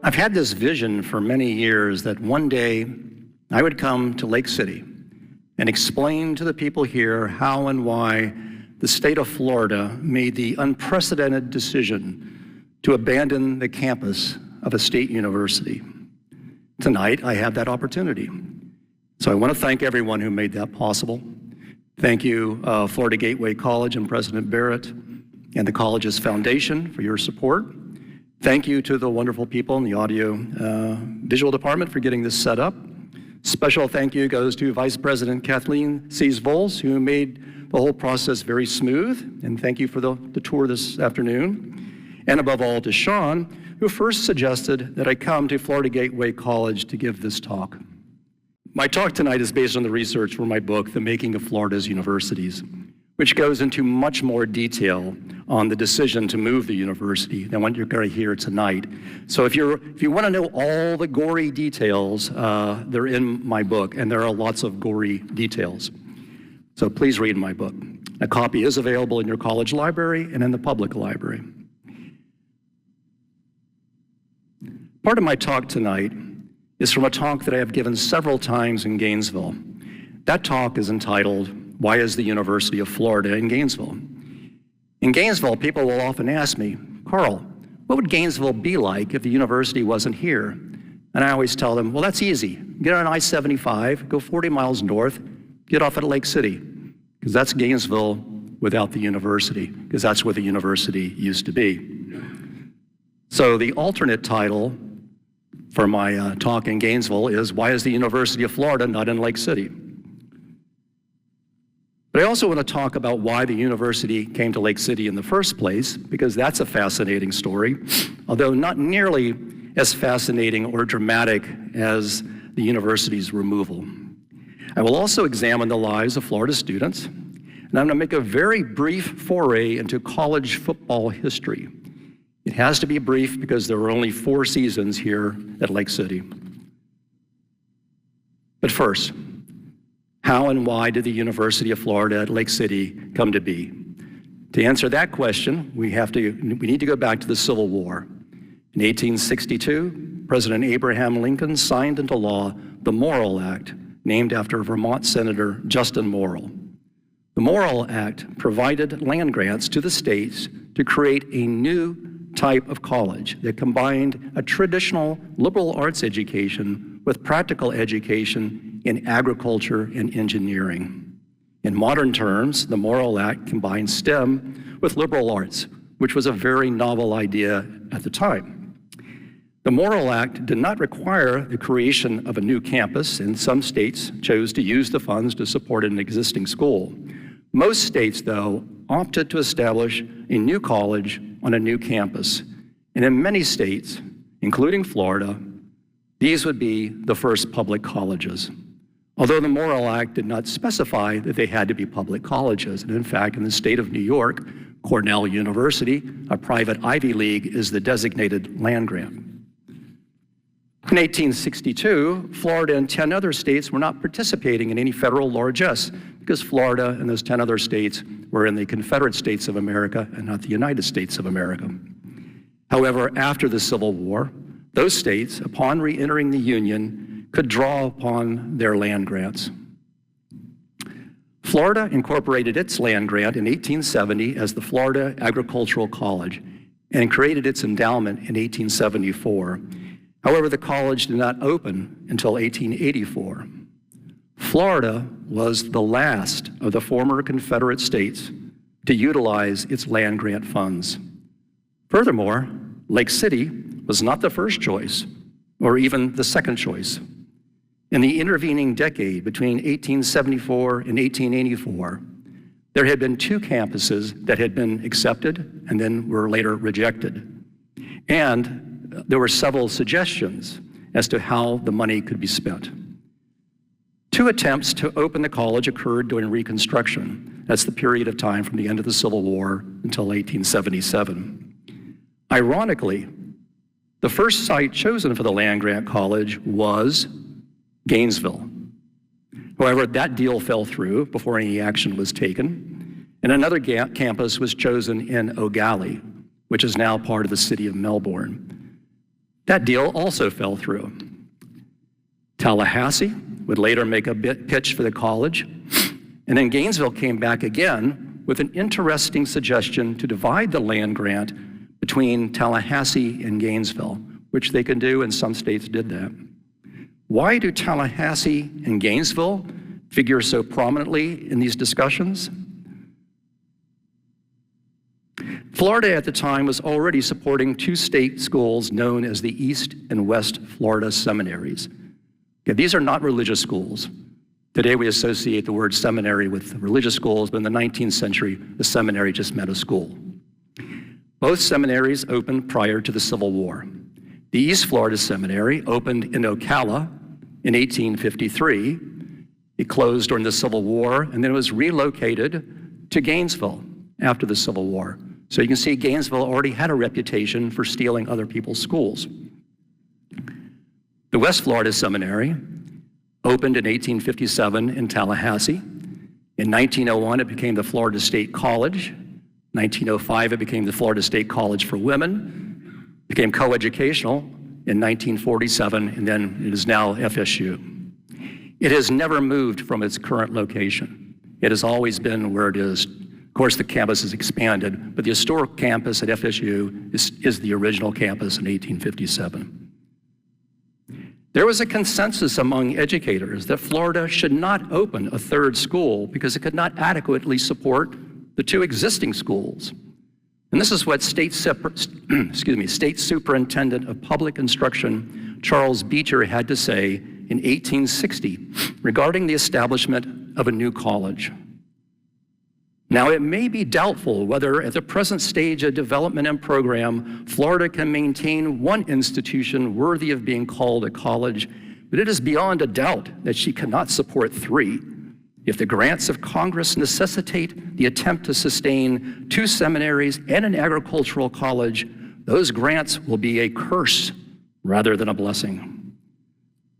I've had this vision for many years that one day I would come to Lake City and explain to the people here how and why the state of Florida made the unprecedented decision to abandon the campus of a state university. Tonight, I have that opportunity. So I want to thank everyone who made that possible. Thank you, Florida Gateway College and President Barrett and the college's foundation for your support. Thank you to the wonderful people in the audio visual department for getting this set up. Special thank you goes to Vice President Kathleen Sees-Vols, who made the whole process very smooth. And thank you for the tour this afternoon. And above all, to Sean, who first suggested that I come to Florida Gateway College to give this talk. My talk tonight is based on the research for my book, The Making of Florida's Universities, which goes into much more detail on the decision to move the university than what you're going to hear tonight. So if you want to know all the gory details, they're in my book, and there are lots of gory details. So please read my book. A copy is available in your college library and in the public library. Part of my talk tonight is from a talk that I have given several times in Gainesville. That talk is entitled, Why is the University of Florida in Gainesville? In Gainesville, people will often ask me, Carl, what would Gainesville be like if the university wasn't here? And I always tell them, well, that's easy. Get on I-75, go 40 miles north, get off at Lake City, because that's Gainesville without the university, because that's where the university used to be. So the alternate title for my talk in Gainesville is, Why is the University of Florida not in Lake City? But I also want to talk about why the university came to Lake City in the first place, because that's a fascinating story, although not nearly as fascinating or dramatic as the university's removal. I will also examine the lives of Florida students, and I'm going to make a very brief foray into college football history. It has to be brief because there were only 4 seasons here at Lake City. But first, how and why did the University of Florida at Lake City come to be? To answer that question, we need to go back to the Civil War. In 1862, President Abraham Lincoln signed into law the Morrill Act, named after Vermont Senator Justin Morrill. The Morrill Act provided land grants to the states to create a new type of college that combined a traditional liberal arts education with practical education in agriculture and engineering. In modern terms, the Morrill Act combined STEM with liberal arts, which was a very novel idea at the time. The Morrill Act did not require the creation of a new campus, and some states chose to use the funds to support an existing school. Most states, though, opted to establish a new college on a new campus. And in many states, including Florida, these would be the first public colleges. Although the Morrill Act did not specify that they had to be public colleges. And in fact, in the state of New York, Cornell University, a private Ivy League, is the designated land grant. In 1862, Florida and 10 other states were not participating in any federal largesse because Florida and those 10 other states were in the Confederate States of America and not the United States of America. However, after the Civil War, those states, upon re-entering the Union, could draw upon their land grants. Florida incorporated its land grant in 1870 as the Florida Agricultural College and created its endowment in 1874. However, the college did not open until 1884. Florida was the last of the former Confederate states to utilize its land grant funds. Furthermore, Lake City was not the first choice or even the second choice. In the intervening decade between 1874 and 1884, there had been 2 campuses that had been accepted and then were later rejected. And there were several suggestions as to how the money could be spent. 2 attempts to open the college occurred during Reconstruction. That's the period of time from the end of the Civil War until 1877. Ironically, the first site chosen for the land-grant college was Gainesville. However, that deal fell through before any action was taken, and another campus was chosen in O'Galley, which is now part of the city of Melbourne. That deal also fell through. Tallahassee would later make a pitch for the college, and then Gainesville came back again with an interesting suggestion to divide the land grant between Tallahassee and Gainesville, which they could do, and some states did that. Why do Tallahassee and Gainesville figure so prominently in these discussions? Florida at the time was already supporting two state schools known as the East and West Florida Seminaries. Okay, these are not religious schools. Today we associate the word seminary with religious schools, but in the 19th century, the seminary just meant a school. Both seminaries opened prior to the Civil War. The East Florida Seminary opened in Ocala in 1853. It closed during the Civil War, and then it was relocated to Gainesville after the Civil War. So you can see Gainesville already had a reputation for stealing other people's schools. The West Florida Seminary opened in 1857 in Tallahassee. In 1901, it became the Florida State College. 1905, it became the Florida State College for Women. It became coeducational in 1947, and then it is now FSU. It has never moved from its current location. It has always been where it is. Of course, the campus has expanded, but the historic campus at FSU is the original campus in 1857. There was a consensus among educators that Florida should not open a third school because it could not adequately support the two existing schools. And this is what State Superintendent of Public Instruction Charles Beecher had to say in 1860 regarding the establishment of a new college. Now, it may be doubtful whether at the present stage of development and program, Florida can maintain one institution worthy of being called a college, but it is beyond a doubt that she cannot support three. If the grants of Congress necessitate the attempt to sustain two seminaries and an agricultural college, those grants will be a curse rather than a blessing.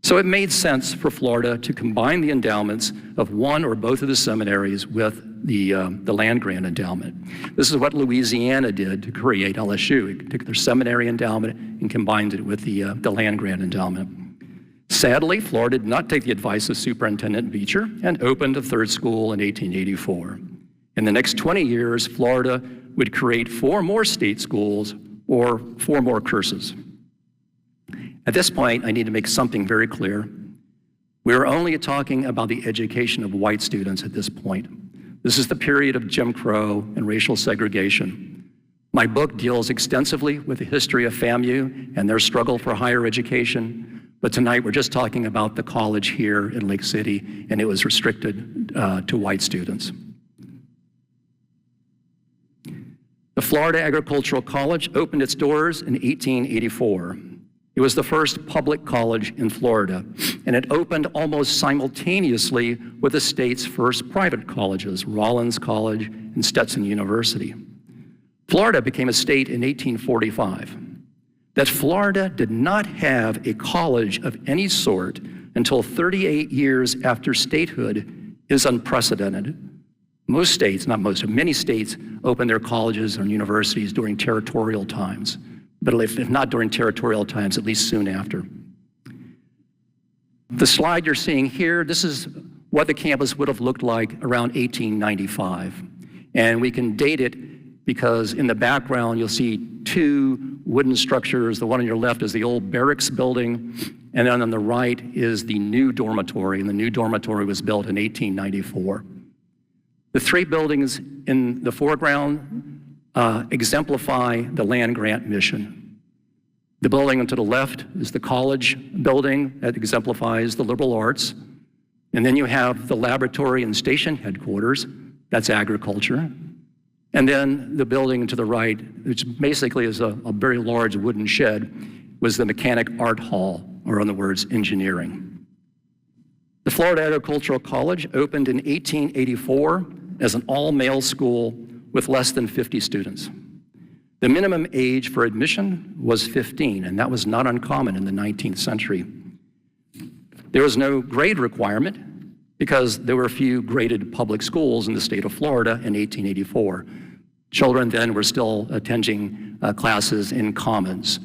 So it made sense for Florida to combine the endowments of one or both of the seminaries with the land grant endowment. This is what Louisiana did to create LSU. It took their seminary endowment and combined it with the land grant endowment. Sadly, Florida did not take the advice of Superintendent Beecher and opened a third school in 1884. In the next 20 years, Florida would create 4 more state schools or 4 more curses. At this point, I need to make something very clear. We are only talking about the education of white students at this point. This is the period of Jim Crow and racial segregation. My book deals extensively with the history of FAMU and their struggle for higher education, but tonight we're just talking about the college here in Lake City, and it was restricted to white students. The Florida Agricultural College opened its doors in 1884. It was the first public college in Florida, and it opened almost simultaneously with the state's first private colleges, Rollins College and Stetson University. Florida became a state in 1845. That Florida did not have a college of any sort until 38 years after statehood is unprecedented. Most states, not most, many states opened their colleges and universities during territorial times. But if not during territorial times, at least soon after. The slide you're seeing here, this is what the campus would have looked like around 1895. And we can date it because in the background, you'll see 2 wooden structures. The one on your left is the old barracks building, and then on the right is the new dormitory, and the new dormitory was built in 1894. The 3 buildings in the foreground exemplify the land grant mission. The building to the left is the college building that exemplifies the liberal arts. And then you have the laboratory and station headquarters, that's agriculture. And then the building to the right, which basically is a very large wooden shed, was the Mechanic Art Hall, or in other words, engineering. The Florida Agricultural College opened in 1884 as an all-male school with less than 50 students. The minimum age for admission was 15, and that was not uncommon in the 19th century. There was no grade requirement because there were few graded public schools in the state of Florida in 1884. Children then were still attending classes in commons.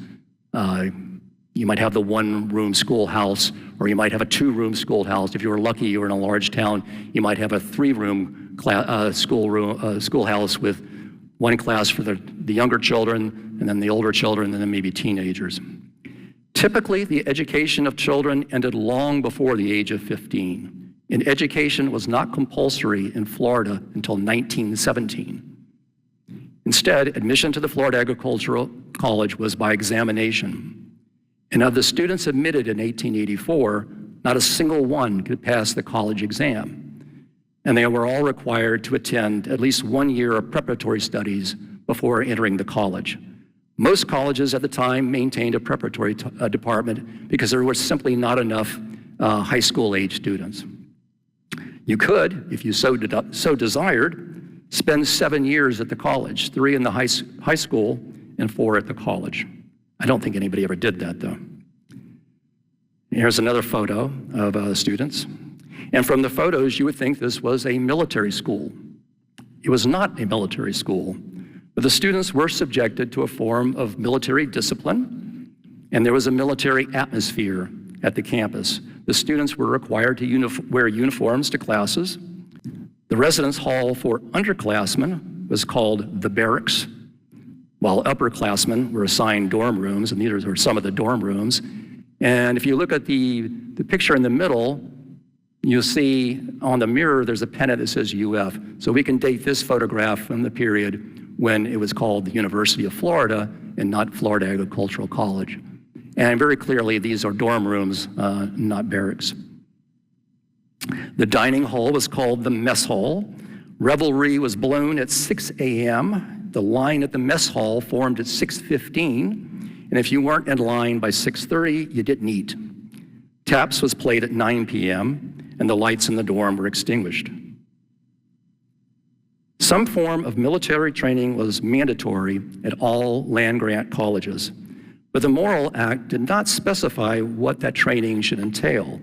You might have the one-room schoolhouse, or you might have a two-room schoolhouse. If you were lucky, you were in a large town, you might have a three-room schoolhouse with one class for the younger children, and then the older children, and then maybe teenagers. Typically, the education of children ended long before the age of 15, and education was not compulsory in Florida until 1917. Instead, admission to the Florida Agricultural College was by examination. And of the students admitted in 1884, not a single one could pass the college exam. And they were all required to attend at least 1 year of preparatory studies before entering the college. Most colleges at the time maintained a preparatory department because there were simply not enough high school age students. You could, if you so desired, spend 7 years at the college, 3 in the high school and 4 at the college. I don't think anybody ever did that, though. Here's another photo of students. And from the photos, you would think this was a military school. It was not a military school, but the students were subjected to a form of military discipline, and there was a military atmosphere at the campus. The students were required to wear uniforms to classes. The residence hall for underclassmen was called the barracks, while upperclassmen were assigned dorm rooms, and these are some of the dorm rooms. And if you look at the picture in the middle, you'll see on the mirror there's a pennant that says UF. So we can date this photograph from the period when it was called the University of Florida and not Florida Agricultural College. And very clearly, these are dorm rooms, not barracks. The dining hall was called the mess hall. Revelry was blown at 6 a.m. The line at the mess hall formed at 6:15, and if you weren't in line by 6:30, you didn't eat. Taps was played at 9 p.m., and the lights in the dorm were extinguished. Some form of military training was mandatory at all land-grant colleges, but the Morrill Act did not specify what that training should entail.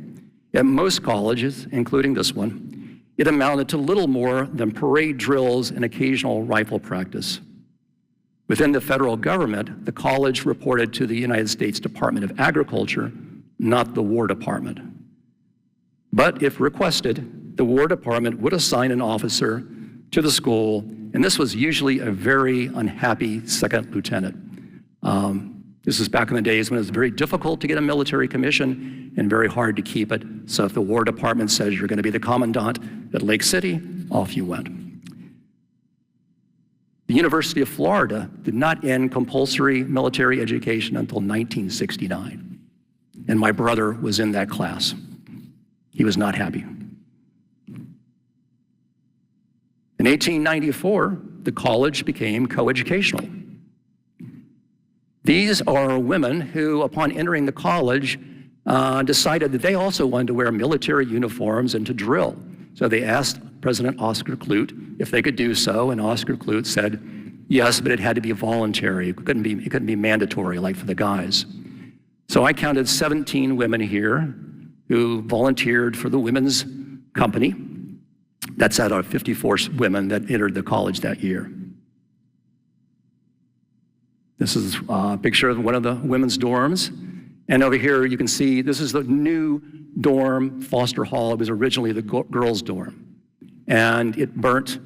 At most colleges, including this one, it amounted to little more than parade drills and occasional rifle practice. Within the federal government, the college reported to the United States Department of Agriculture, not the War Department. But if requested, the War Department would assign an officer to the school, and this was usually a very unhappy second lieutenant. This is back in the days when it was very difficult to get a military commission and very hard to keep it. So if the War Department says you're going to be the commandant at Lake City, off you went. The University of Florida did not end compulsory military education until 1969. And my brother was in that class. He was not happy. In 1894, the college became coeducational. These are women who, upon entering the college, decided that they also wanted to wear military uniforms and to drill. So they asked President Oscar Clute if they could do so, and Oscar Clute said, yes, but it had to be voluntary. It couldn't be mandatory like for the guys. So I counted 17 women here who volunteered for the women's company. That's out of 54 women that entered the college that year. This is a picture of one of the women's dorms. And over here you can see this is the new dorm, Foster Hall. It was originally the girls' dorm. And it burnt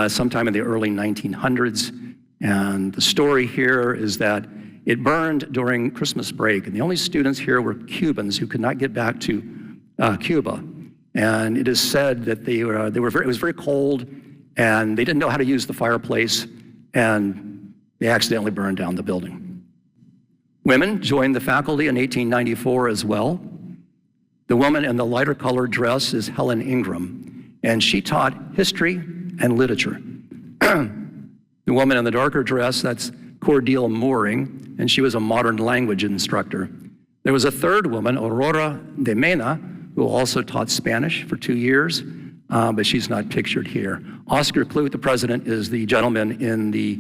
sometime in the early 1900s. And the story here is that it burned during Christmas break. And the only students here were Cubans who could not get back to Cuba. And it is said that it was very cold, and they didn't know how to use the fireplace, and they accidentally burned down the building. Women joined the faculty in 1894 as well. The woman in the lighter colored dress is Helen Ingram, and she taught history and literature. The woman in the darker dress, that's Cordelia Mooring, and she was a modern language instructor. There was a third woman, Aurora de Mena, who also taught Spanish for 2 years, but she's not pictured here. Oscar Clute, the president, is the gentleman in the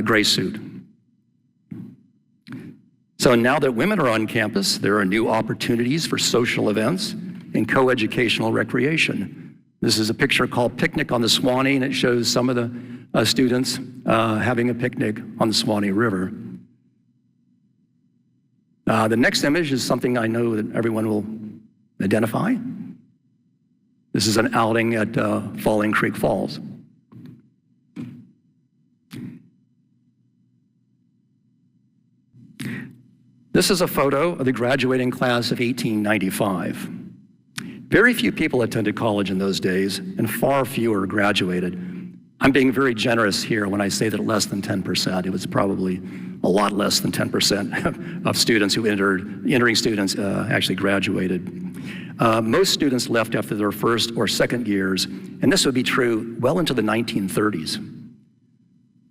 gray suit. So now that women are on campus, there are new opportunities for social events and coeducational recreation. This is a picture called Picnic on the Swanee, and it shows some of the students having a picnic on the Swanee River. The next image is something I know that everyone will identify. This is an outing at Falling Creek Falls. This is a photo of the graduating class of 1895. Very few people attended college in those days, and far fewer graduated. I'm being very generous here when I say that less than 10%. It was probably a lot less than 10% of students who entering students actually graduated. Most students left after their first or second years, and this would be true well into the 1930s.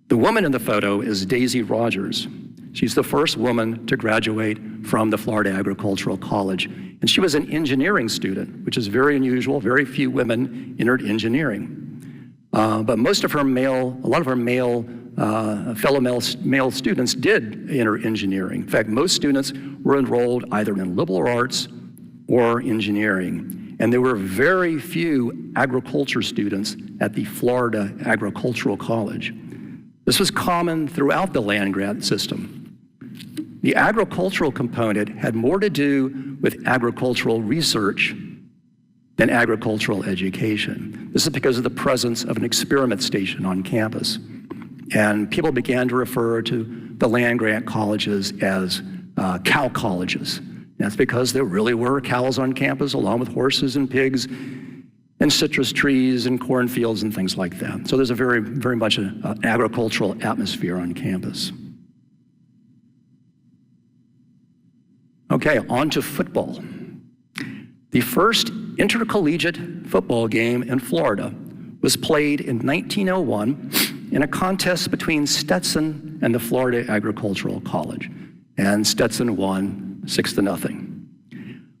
The woman in the photo is Daisy Rogers. She's the first woman to graduate from the Florida Agricultural College, and she was an engineering student, which is very unusual. Very few women entered engineering. But a lot of her fellow male students did enter engineering. In fact, most students were enrolled either in liberal arts or engineering. And there were very few agriculture students at the Florida Agricultural College. This was common throughout the land grant system. The agricultural component had more to do with agricultural research than agricultural education. This is because of the presence of an experiment station on campus. And people began to refer to the land grant colleges as cow colleges. That's because there really were cows on campus, along with horses and pigs and citrus trees and cornfields and things like that. So there's a very, very much an agricultural atmosphere on campus. Okay, on to football. The first intercollegiate football game in Florida was played in 1901 in a contest between Stetson and the Florida Agricultural College. And Stetson won 6-0.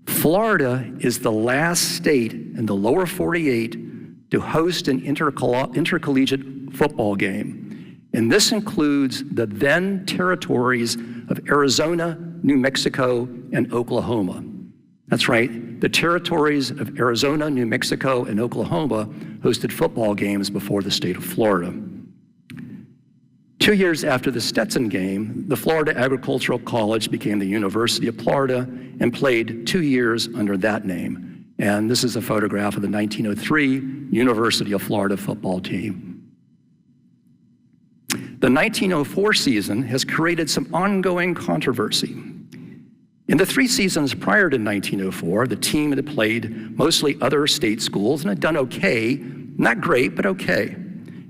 Florida is the last state in the lower 48 to host an intercollegiate football game. And this includes the then territories of Arizona, New Mexico, and Oklahoma. That's right, the territories of Arizona, New Mexico, and Oklahoma hosted football games before the state of Florida. 2 years after the Stetson game, the Florida Agricultural College became the University of Florida and played 2 years under that name. And this is a photograph of the 1903 University of Florida football team. The 1904 season has created some ongoing controversy. In the 3 seasons prior to 1904, the team had played mostly other state schools and had done okay, not great, but okay.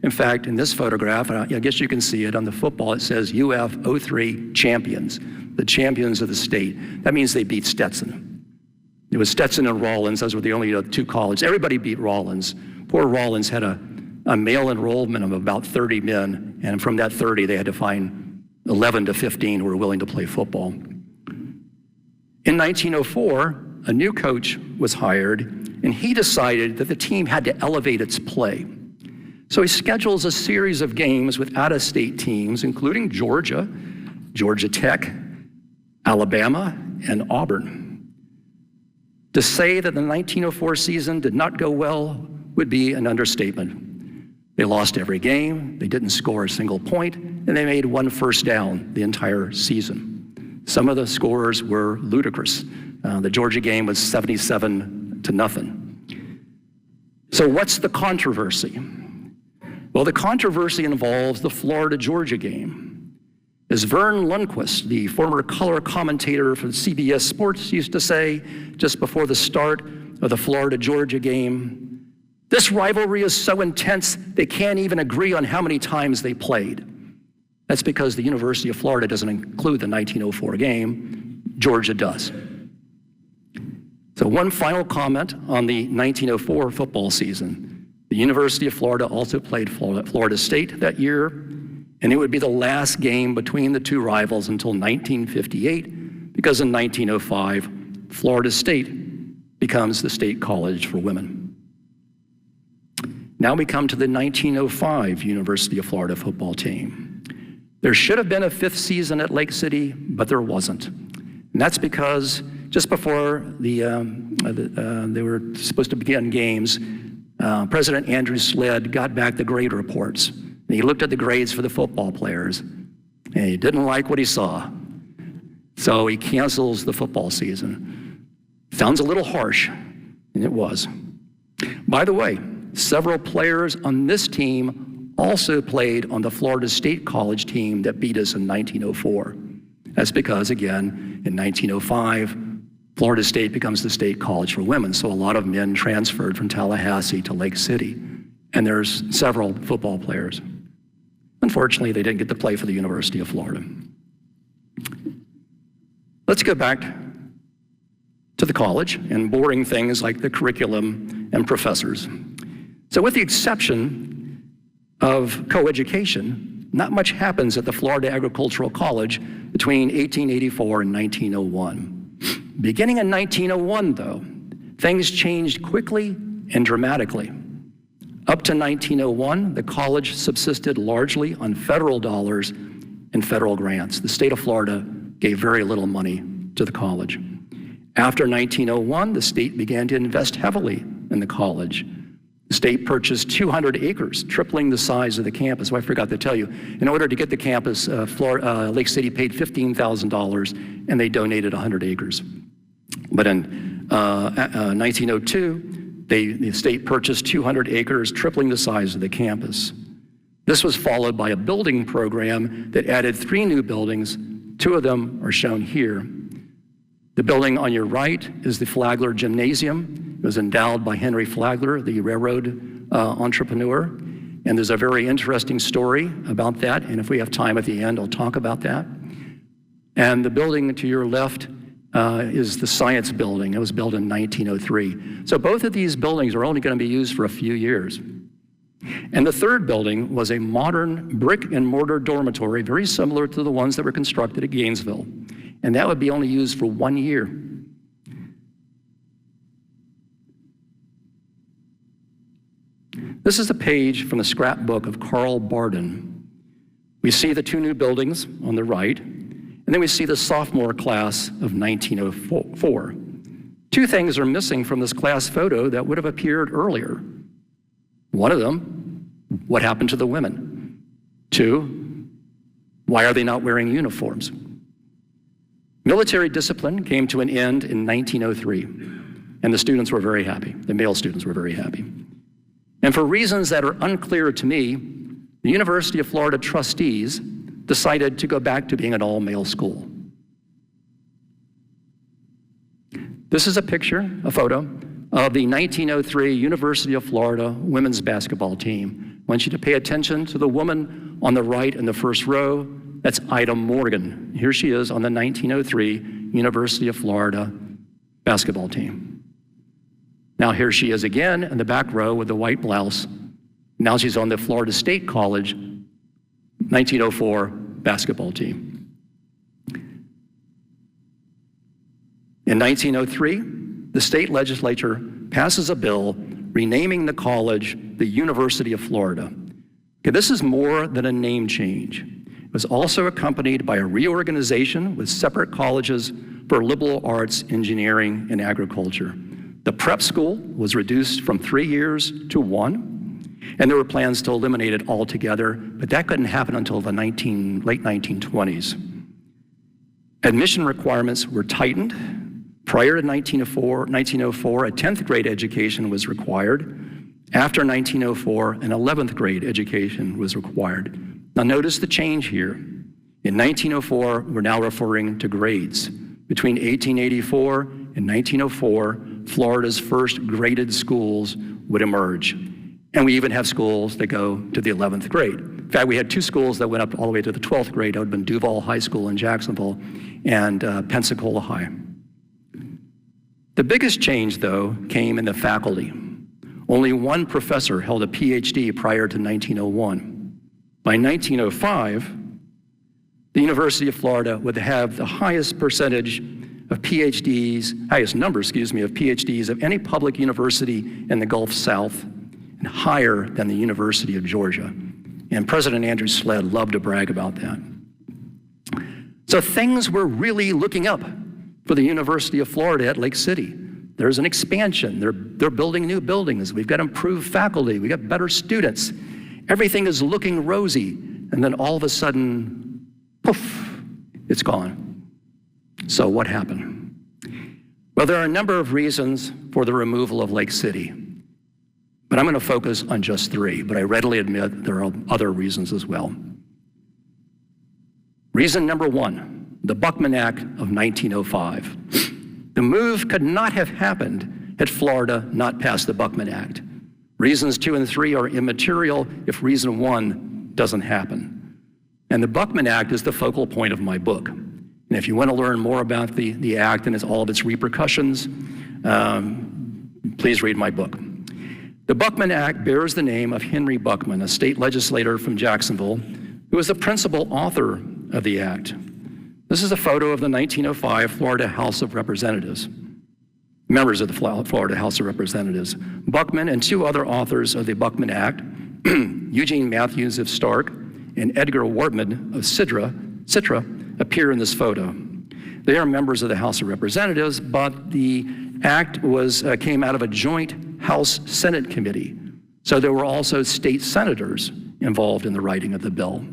In fact, in this photograph, I guess you can see it on the football, it says UF 03 champions, the champions of the state. That means they beat Stetson. It was Stetson and Rollins, those were the only 2 colleges. Everybody beat Rollins. Poor Rollins had a male enrollment of about 30 men, and from that 30, they had to find 11 to 15 who were willing to play football. In 1904, a new coach was hired, and he decided that the team had to elevate its play. So he schedules a series of games with out-of-state teams, including Georgia, Georgia Tech, Alabama, and Auburn. To say that the 1904 season did not go well would be an understatement. They lost every game, they didn't score a single point, and they made 1 first down the entire season. Some of the scores were ludicrous. The Georgia game was 77-0. So what's the controversy? Well, the controversy involves the Florida-Georgia game. As Vern Lundquist, the former color commentator for CBS Sports, used to say just before the start of the Florida-Georgia game, this rivalry is so intense they can't even agree on how many times they played. That's because the University of Florida doesn't include the 1904 game, Georgia does. So one final comment on the 1904 football season. The University of Florida also played Florida State that year, and it would be the last game between the 2 rivals until 1958, because in 1905, Florida State becomes the state college for women. Now we come to the 1905 University of Florida football team. There should have been a 5th season at Lake City, but there wasn't. And that's because just before they were supposed to begin games, President Andrew Sled got back the grade reports. And he looked at the grades for the football players, and he didn't like what he saw. So he cancels the football season. Sounds a little harsh, and it was. By the way, several players on this team also played on the Florida State College team that beat us in 1904. That's because, again, in 1905, Florida State becomes the state college for women, so a lot of men transferred from Tallahassee to Lake City, and there's several football players. Unfortunately, they didn't get to play for the University of Florida. Let's go back to the college and boring things like the curriculum and professors. So with the exception of coeducation, not much happens at the Florida Agricultural College between 1884 and 1901. Beginning in 1901, though, things changed quickly and dramatically. Up to 1901, the college subsisted largely on federal dollars and federal grants. The state of Florida gave very little money to the college. After 1901, the state began to invest heavily in the college. The state purchased 200 acres, tripling the size of the campus. Oh, I forgot to tell you, in order to get the campus, Lake City paid $15,000 and they donated 100 acres. But in 1902, the state purchased 200 acres, tripling the size of the campus. This was followed by a building program that added 3 new buildings. 2 of them are shown here. The building on your right is the Flagler Gymnasium. It was endowed by Henry Flagler, the railroad entrepreneur. And there's a very interesting story about that. And if we have time at the end, I'll talk about that. And the building to your left is the Science Building. It was built in 1903. So both of these buildings are only going to be used for a few years. And the third building was a modern brick and mortar dormitory, very similar to the ones that were constructed at Gainesville. And that would be only used for 1 year. This is a page from the scrapbook of Carl Barden. We see the 2 new buildings on the right, and then we see the sophomore class of 1904. 2 things are missing from this class photo that would have appeared earlier. One of them, what happened to the women? 2, why are they not wearing uniforms? Military discipline came to an end in 1903, and the students were very happy. The male students were very happy. And for reasons that are unclear to me, the University of Florida trustees decided to go back to being an all-male school. This is a picture, a photo, of the 1903 University of Florida women's basketball team. I want you to pay attention to the woman on the right in the first row. That's Ida Morgan. Here she is on the 1903 University of Florida basketball team. Now here she is again in the back row with the white blouse. Now she's on the Florida State College 1904 basketball team. In 1903, the state legislature passes a bill renaming the college the University of Florida. Okay, this is more than a name change. It was also accompanied by a reorganization with separate colleges for liberal arts, engineering, and agriculture. The prep school was reduced from 3 years to 1, and there were plans to eliminate it altogether, but that couldn't happen until the late 1920s. Admission requirements were tightened. Prior to 1904, a 10th grade education was required. After 1904, an 11th grade education was required. Now notice the change here. In 1904, we're now referring to grades. Between 1884 and 1904, Florida's first graded schools would emerge. And we even have schools that go to the 11th grade. In fact, we had 2 schools that went up all the way to the 12th grade. That would have been Duval High School in Jacksonville and Pensacola High. The biggest change, though, came in the faculty. Only 1 professor held a PhD prior to 1901. By 1905, the University of Florida would have the highest percentage of PhDs, highest number, of PhDs of any public university in the Gulf South, and higher than the University of Georgia. And President Andrew Sled loved to brag about that. So things were really looking up for the University of Florida at Lake City. There's an expansion. They're building new buildings. We've got improved faculty. We've got better students. Everything is looking rosy. And then all of a sudden, poof, it's gone. So what happened? Well, there are a number of reasons for the removal of Lake City, but I'm going to focus on just 3, but I readily admit there are other reasons as well. Reason number 1, the Buckman Act of 1905. The move could not have happened had Florida not passed the Buckman Act. Reasons 2 and 3 are immaterial if reason 1 doesn't happen. And the Buckman Act is the focal point of my book. And if you want to learn more about the act and all of its repercussions, please read my book. The Buckman Act bears the name of Henry Buckman, a state legislator from Jacksonville, who was the principal author of the act. This is a photo of the 1905 Florida House of Representatives, members of the Florida House of Representatives. Buckman and 2 other authors of the Buckman Act, Eugene Matthews of Stark and Edgar Wortman of Citra, appear in this photo. They are members of the House of Representatives, but the act came out of a joint House-Senate committee. So there were also state senators involved in the writing of the bill.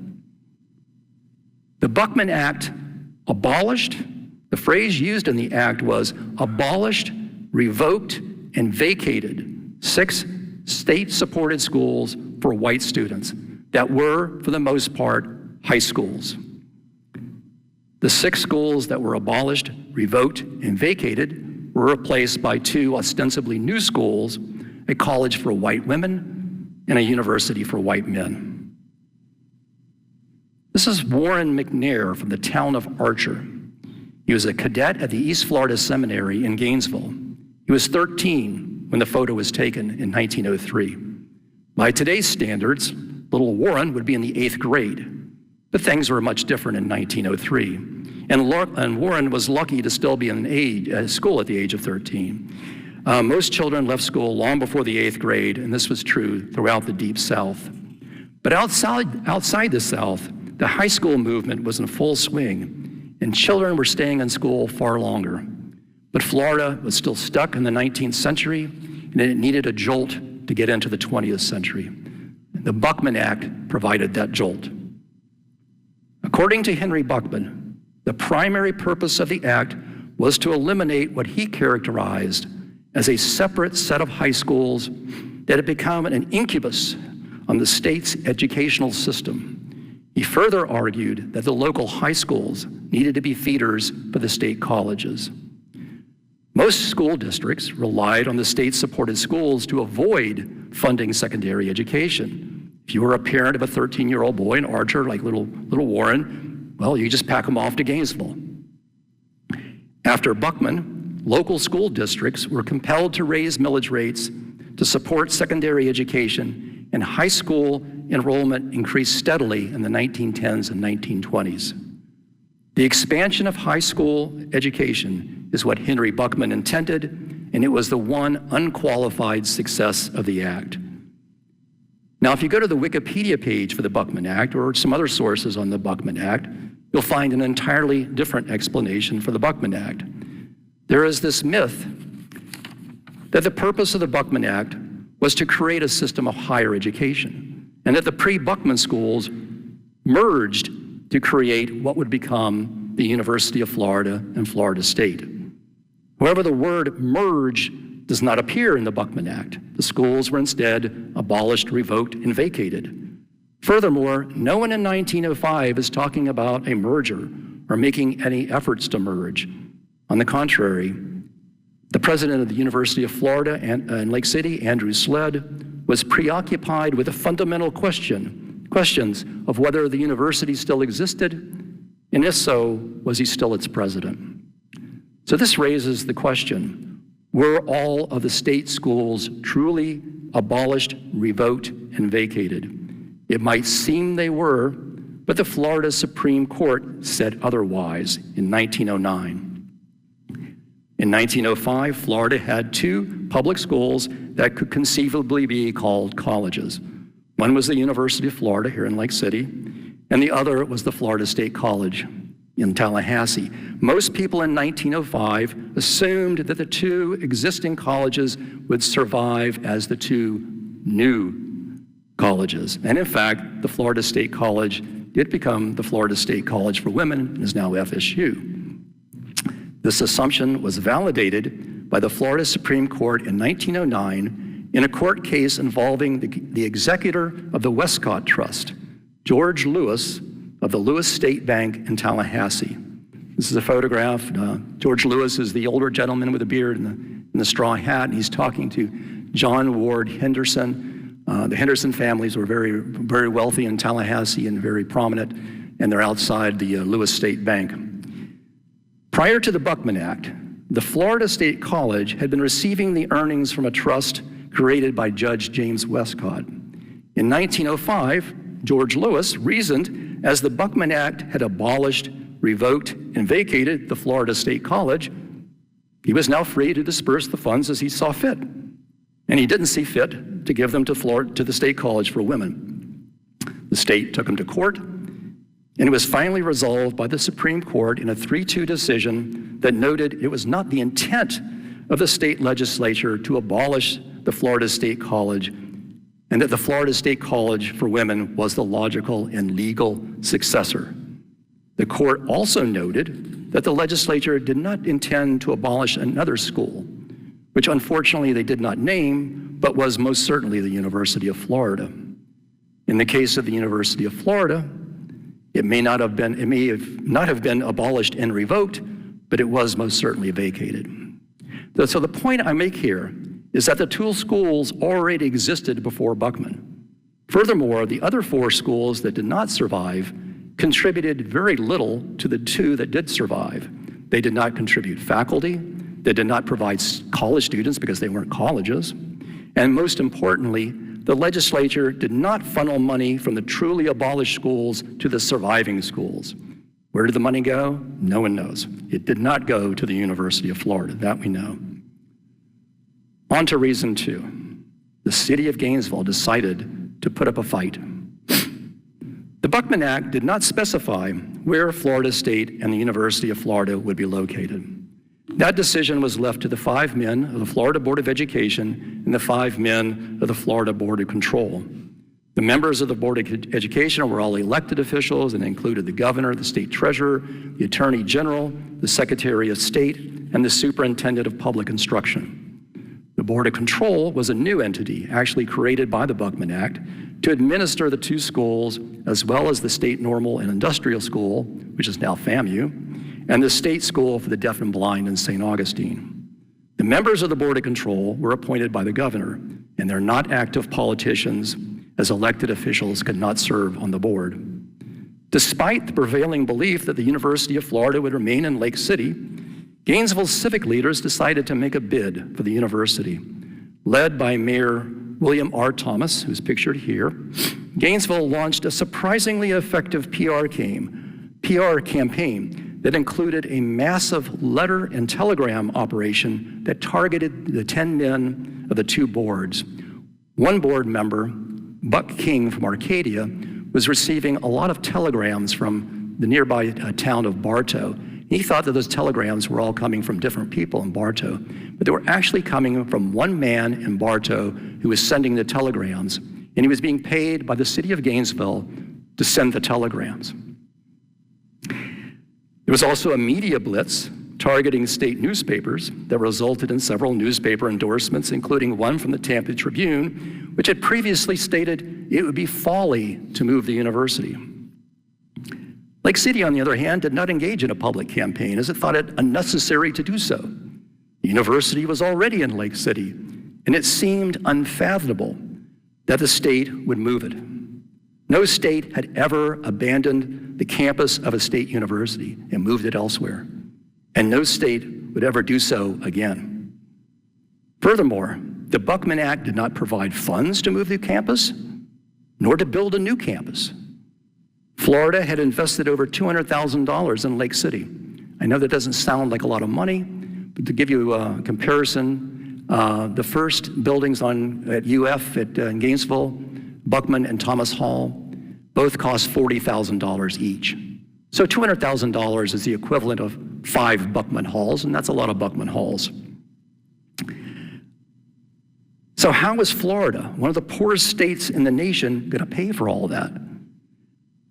The Buckman Act abolished, the phrase used in the act was abolished, revoked, and vacated 6 state-supported schools for white students that were, for the most part, high schools. The 6 schools that were abolished, revoked, and vacated were replaced by 2 ostensibly new schools, a college for white women and a university for white men. This is Warren McNair from the town of Archer. He was a cadet at the East Florida Seminary in Gainesville. He was 13 when the photo was taken in 1903. By today's standards, little Warren would be in the 8th grade. But things were much different in 1903. And Warren was lucky to still be in school at the age of 13. Most children left school long before the 8th grade, and this was true throughout the Deep South. But outside the South, the high school movement was in full swing, and children were staying in school far longer. But Florida was still stuck in the 19th century, and it needed a jolt to get into the 20th century. The Buckman Act provided that jolt. According to Henry Buckman, the primary purpose of the act was to eliminate what he characterized as a separate set of high schools that had become an incubus on the state's educational system. He further argued that the local high schools needed to be feeders for the state colleges. Most school districts relied on the state-supported schools to avoid funding secondary education. If you were a parent of a 13-year-old boy in Archer, like little Warren, well, you just pack him off to Gainesville. After Buckman, local school districts were compelled to raise millage rates to support secondary education, and high school enrollment increased steadily in the 1910s and 1920s. The expansion of high school education is what Henry Buckman intended, and it was the one unqualified success of the act. Now, if you go to the Wikipedia page for the Buckman Act or some other sources on the Buckman Act, you'll find an entirely different explanation for the Buckman Act. There is this myth that the purpose of the Buckman Act was to create a system of higher education, and that the pre-Buckman schools merged to create what would become the University of Florida and Florida State. However, the word merge does not appear in the Buckman Act. The schools were instead abolished, revoked, and vacated. Furthermore, no one in 1905 is talking about a merger or making any efforts to merge. On the contrary, the president of the University of Florida in Lake City, Andrew Sled, was preoccupied with the fundamental questions of whether the university still existed, and if so, was he still its president? So this raises the question, were all of the state schools truly abolished, revoked, and vacated? It might seem they were, but the Florida Supreme Court said otherwise in 1909. In 1905, Florida had 2 public schools that could conceivably be called colleges. One was the University of Florida here in Lake City, and the other was the Florida State College in Tallahassee. Most people in 1905 assumed that the 2 existing colleges would survive as the 2 new colleges. And in fact, the Florida State College did become the Florida State College for Women and is now FSU. This assumption was validated by the Florida Supreme Court in 1909 in a court case involving the executor of the Westcott Trust, George Lewis of the Lewis State Bank in Tallahassee. This is a photograph. George Lewis is the older gentleman with a beard and the straw hat, and he's talking to John Ward Henderson. The Henderson families were very, very wealthy in Tallahassee and very prominent, and they're outside the Lewis State Bank. Prior to the Buckman Act, the Florida State College had been receiving the earnings from a trust created by Judge James Westcott. In 1905, George Lewis reasoned as the Buckman Act had abolished, revoked, and vacated the Florida State College, he was now free to disperse the funds as he saw fit. And he didn't see fit to give them to the State College for Women. The state took him to court, and it was finally resolved by the Supreme Court in a 3-2 decision that noted it was not the intent of the state legislature to abolish the Florida State College, and that the Florida State College for Women was the logical and legal successor. The court also noted that the legislature did not intend to abolish another school, which unfortunately they did not name, but was most certainly the University of Florida. In the case of the University of Florida, it may not have been abolished and revoked, but it was most certainly vacated. So the point I make here is that the two schools already existed before Buckman. Furthermore, the other 4 schools that did not survive contributed very little to the 2 that did survive. They did not contribute faculty, they did not provide college students because they weren't colleges, and most importantly, the legislature did not funnel money from the truly abolished schools to the surviving schools. Where did the money go? No one knows. It did not go to the University of Florida, that we know. On to reason 2. The city of Gainesville decided to put up a fight. The Buckman Act did not specify where Florida State and the University of Florida would be located. That decision was left to the 5 men of the Florida Board of Education and the 5 men of the Florida Board of Control. The members of the Board of Education were all elected officials and included the governor, the state treasurer, the attorney general, the secretary of state, and the superintendent of public instruction. The Board of Control was a new entity actually created by the Buckman Act to administer the 2 schools, as well as the State Normal and Industrial School, which is now FAMU, and the State School for the Deaf and Blind in St. Augustine. The members of the Board of Control were appointed by the governor, and they're not active politicians, as elected officials could not serve on the board. Despite the prevailing belief that the University of Florida would remain in Lake City, Gainesville's civic leaders decided to make a bid for the university. Led by Mayor William R. Thomas, who's pictured here, Gainesville launched a surprisingly effective PR campaign that included a massive letter and telegram operation that targeted the 10 men of the 2 boards. One board member, Buck King from Arcadia, was receiving a lot of telegrams from the nearby town of Bartow. He thought that those telegrams were all coming from different people in Bartow, but they were actually coming from one man in Bartow who was sending the telegrams, and he was being paid by the city of Gainesville to send the telegrams. There was also a media blitz targeting state newspapers that resulted in several newspaper endorsements, including one from the Tampa Tribune, which had previously stated it would be folly to move the university. Lake City, on the other hand, did not engage in a public campaign as it thought it unnecessary to do so. The university was already in Lake City, and it seemed unfathomable that the state would move it. No state had ever abandoned the campus of a state university and moved it elsewhere, and no state would ever do so again. Furthermore, the Buckman Act did not provide funds to move the campus, nor to build a new campus. Florida had invested over $200,000 in Lake City. I know that doesn't sound like a lot of money, but to give you a comparison, the first buildings at UF in Gainesville, Buckman and Thomas Hall, both cost $40,000 each. So $200,000 is the equivalent of 5 Buckman Halls, and that's a lot of Buckman Halls. So how is Florida, one of the poorest states in the nation, going to pay for all that?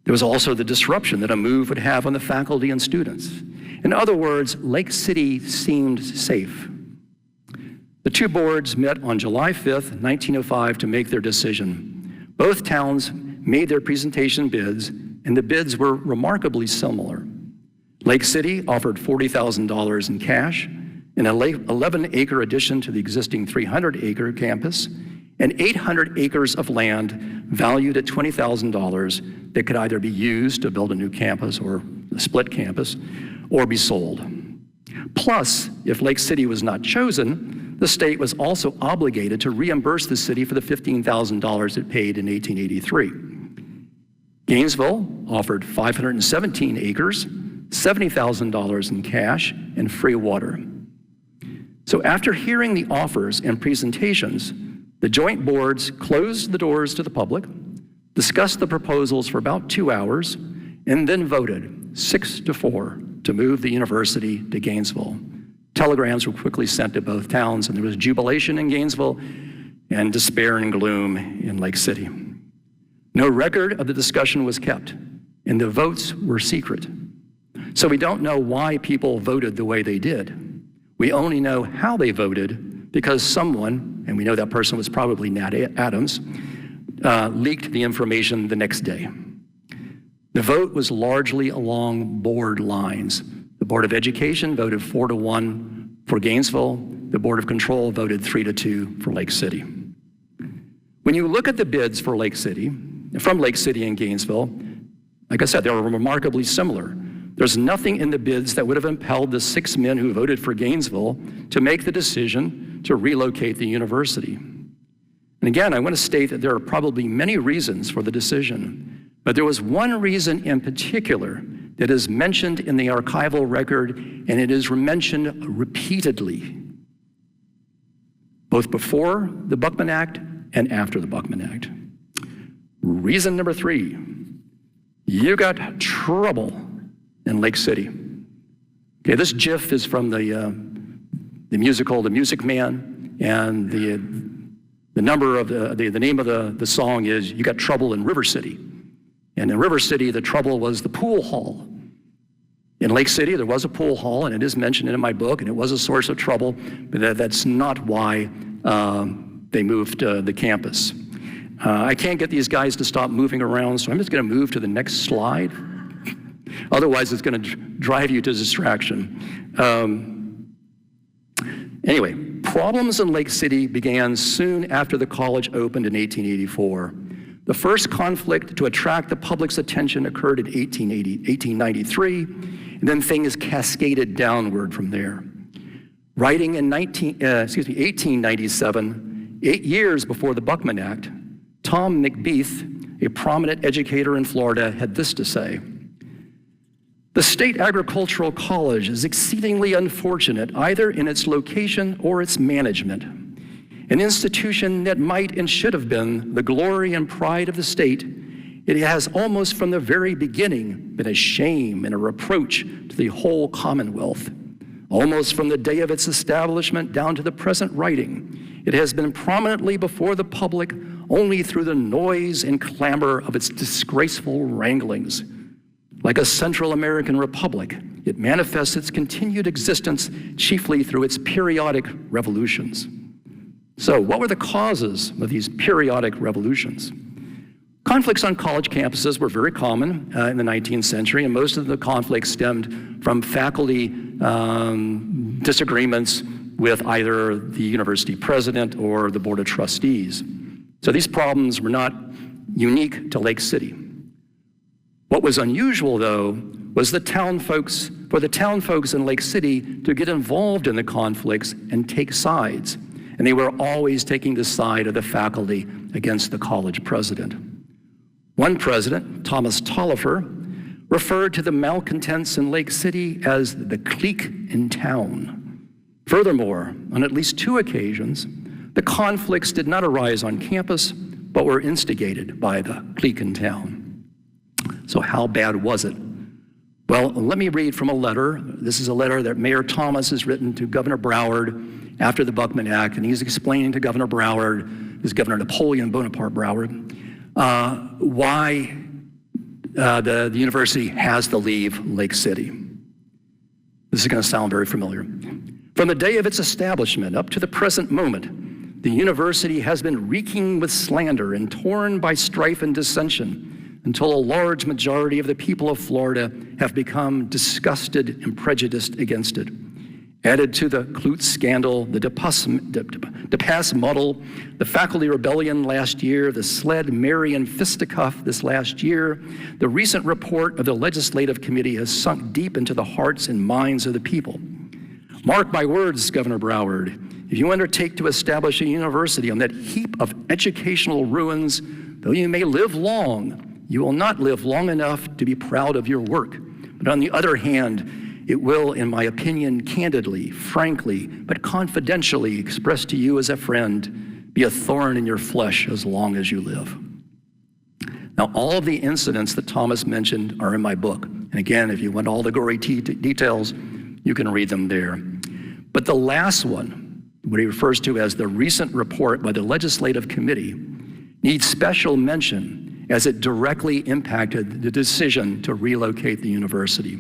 There was also the disruption that a move would have on the faculty and students. In other words, Lake City seemed safe. The two boards met on July 5th, 1905 to make their decision. Both towns made their presentation bids, and the bids were remarkably similar. Lake City offered $40,000 in cash, an 11-acre addition to the existing 300-acre campus, and 800 acres of land valued at $20,000 that could either be used to build a new campus or a split campus, or be sold. Plus, if Lake City was not chosen, the state was also obligated to reimburse the city for the $15,000 it paid in 1883. Gainesville offered 517 acres, $70,000 in cash, and free water. So after hearing the offers and presentations, the joint boards closed the doors to the public, discussed the proposals for about 2 hours, and then voted 6-4 to move the university to Gainesville. Telegrams were quickly sent to both towns, and there was jubilation in Gainesville and despair and gloom in Lake City. No record of the discussion was kept, and the votes were secret. So we don't know why people voted the way they did. We only know how they voted because someone, and we know that person was probably Nat Adams, leaked the information the next day. The vote was largely along board lines. The Board of Education voted 4-1 for Gainesville. The Board of Control voted 3-2 for Lake City. When you look at the bids for Lake City, from Lake City and Gainesville, like I said, they were remarkably similar. There's nothing in the bids that would have impelled the 6 men who voted for Gainesville to make the decision to relocate the university. And again, I want to state that there are probably many reasons for the decision, but there was one reason in particular that is mentioned in the archival record, and it is mentioned repeatedly, both before the Buckman Act and after the Buckman Act. Reason number 3, you got trouble in Lake City. Okay, this GIF is from the musical The Music Man, and the number of the name of the song is You Got Trouble in River City. And in River City, the trouble was the pool hall. In Lake City, there was a pool hall, and it is mentioned in my book, and it was a source of trouble, but that's not why they moved the campus. I can't get these guys to stop moving around, so I'm just going to move to the next slide. Otherwise, it's going to drive you to distraction. Anyway, problems in Lake City began soon after the college opened in 1884. The first conflict to attract the public's attention occurred in 1893, and then things cascaded downward from there. Writing in 1897, 8 years before the Buckman Act, Tom McBeath, a prominent educator in Florida, had this to say: "The State Agricultural College is exceedingly unfortunate either in its location or its management. An institution that might and should have been the glory and pride of the state, it has almost from the very beginning been a shame and a reproach to the whole Commonwealth. Almost from the day of its establishment down to the present writing, it has been prominently before the public only through the noise and clamor of its disgraceful wranglings. Like a Central American republic, it manifests its continued existence chiefly through its periodic revolutions." So what were the causes of these periodic revolutions? Conflicts on college campuses were very common in the 19th century, and most of the conflicts stemmed from faculty disagreements with either the university president or the board of trustees. So these problems were not unique to Lake City. What was unusual, though, was for the town folks in Lake City to get involved in the conflicts and take sides. And they were always taking the side of the faculty against the college president. One president, Thomas Tolliver, referred to the malcontents in Lake City as the clique in town. Furthermore, on at least 2 occasions, the conflicts did not arise on campus, but were instigated by the clique in town. So how bad was it? Well, let me read from a letter. This is a letter that Mayor Thomas has written to Governor Broward after the Buckman Act, and he's explaining to Governor Broward, this Governor Napoleon Bonaparte Broward, why the university has to leave Lake City. This is going to sound very familiar. From the day of its establishment up to the present moment, the university has been reeking with slander and torn by strife and dissension until a large majority of the people of Florida have become disgusted and prejudiced against it. Added to the Clute scandal, the DePass muddle, the faculty rebellion last year, the Sled-Marion fisticuff this last year, the recent report of the Legislative Committee has sunk deep into the hearts and minds of the people. Mark my words, Governor Broward, if you undertake to establish a university on that heap of educational ruins, though you may live long, you will not live long enough to be proud of your work. But on the other hand, it will, in my opinion, candidly, frankly, but confidentially expressed to you as a friend, be a thorn in your flesh as long as you live. Now, all of the incidents that Thomas mentioned are in my book. And again, if you want all the gory details, you can read them there. But the last one, what he refers to as the recent report by the Legislative Committee, needs special mention as it directly impacted the decision to relocate the university.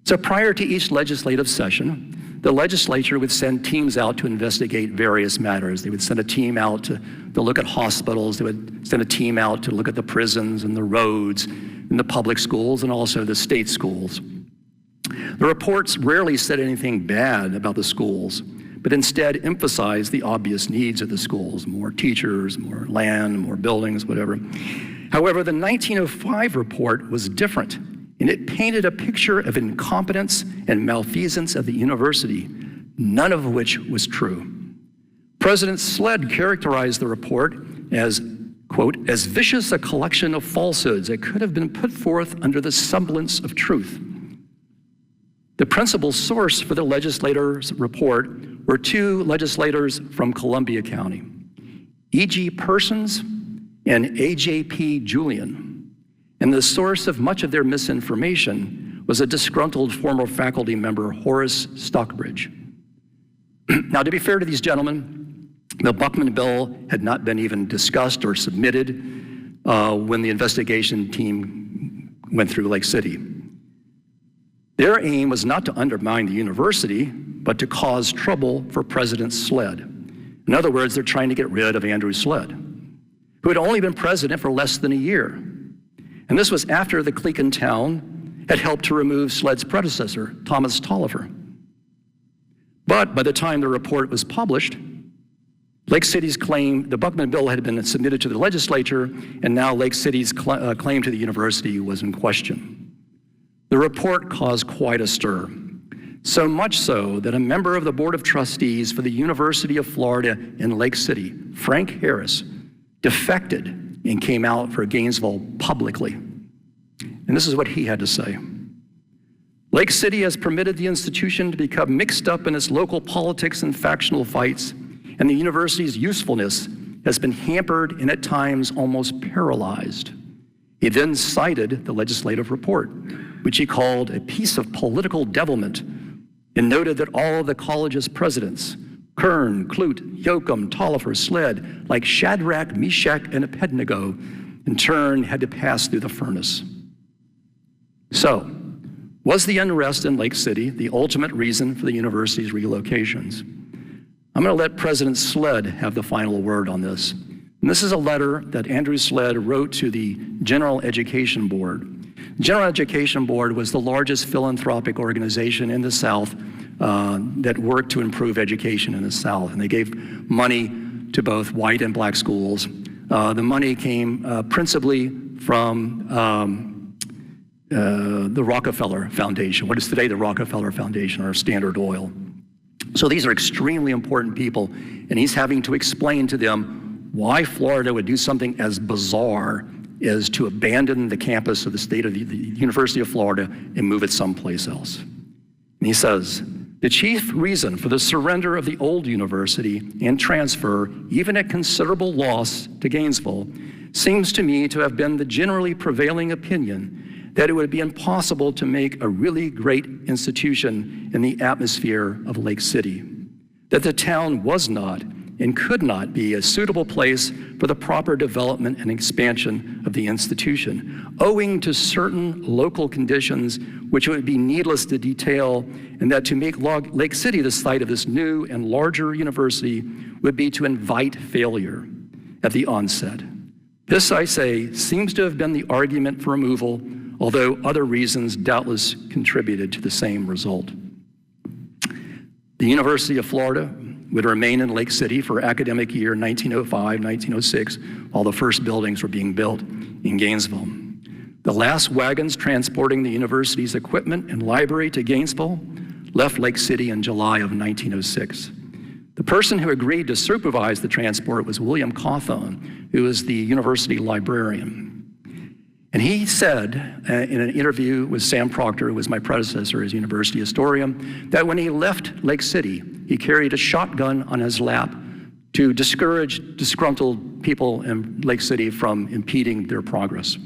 So prior to each legislative session, the legislature would send teams out to investigate various matters. They would send a team out to look at hospitals. They would send a team out to look at the prisons and the roads and the public schools and also the state schools. The reports rarely said anything bad about the schools, but instead emphasized the obvious needs of the schools: more teachers, more land, more buildings, whatever. However, the 1905 report was different, and it painted a picture of incompetence and malfeasance of the university, none of which was true. President Sled characterized the report as, quote, as vicious a collection of falsehoods that could have been put forth under the semblance of truth. The principal source for the legislators' report were two legislators from Columbia County, E.G. Persons and A.J.P. Julian. And the source of much of their misinformation was a disgruntled former faculty member, Horace Stockbridge. Now, to be fair to these gentlemen, the Buckman bill had not been even discussed or submitted when the investigation team went through Lake City. Their aim was not to undermine the university, but to cause trouble for President Sled. In other words, they're trying to get rid of Andrew Sled, who had only been president for less than a year. And this was after the clique in town had helped to remove Sled's predecessor, Thomas Tolliver. But by the time the report was published, Lake City's claim, the Buckman bill had been submitted to the legislature, and now Lake City's claim to the university was in question. The report caused quite a stir, so much so that a member of the Board of Trustees for the University of Florida in Lake City, Frank Harris, defected and came out for Gainesville publicly. And this is what he had to say. Lake City has permitted the institution to become mixed up in its local politics and factional fights, and the university's usefulness has been hampered and at times almost paralyzed. He then cited the legislative report, which he called a piece of political devilment, and noted that all of the college's presidents, Kern, Clute, Yoakum, Tolliver, Sled, like Shadrach, Meshach, and Abednego, in turn had to pass through the furnace. So, was the unrest in Lake City the ultimate reason for the university's relocations? I'm going to let President Sled have the final word on this. And this is a letter that Andrew Sled wrote to the General Education Board. The General Education Board was the largest philanthropic organization in the South that worked to improve education in the South. And they gave money to both white and black schools. The money came principally from the Rockefeller Foundation, what is today the Rockefeller Foundation, or Standard Oil. So these are extremely important people, and he's having to explain to them why Florida would do something as bizarre as to abandon the campus of the University of Florida and move it someplace else. And he says, the chief reason for the surrender of the old university and transfer, even at considerable loss to Gainesville, seems to me to have been the generally prevailing opinion that it would be impossible to make a really great institution in the atmosphere of Lake City, that the town was not and could not be a suitable place for the proper development and expansion of the institution, owing to certain local conditions which it would be needless to detail, and that to make Lake City the site of this new and larger university would be to invite failure at the onset. This, I say, seems to have been the argument for removal, although other reasons doubtless contributed to the same result. The University of Florida would remain in Lake City for academic year 1905-1906, while the first buildings were being built in Gainesville. The last wagons transporting the university's equipment and library to Gainesville left Lake City in July of 1906. The person who agreed to supervise the transport was William Cawthon, who was the university librarian. And he said in an interview with Sam Proctor, who was my predecessor as university historian, that when he left Lake City, he carried a shotgun on his lap to discourage disgruntled people in Lake City from impeding their progress.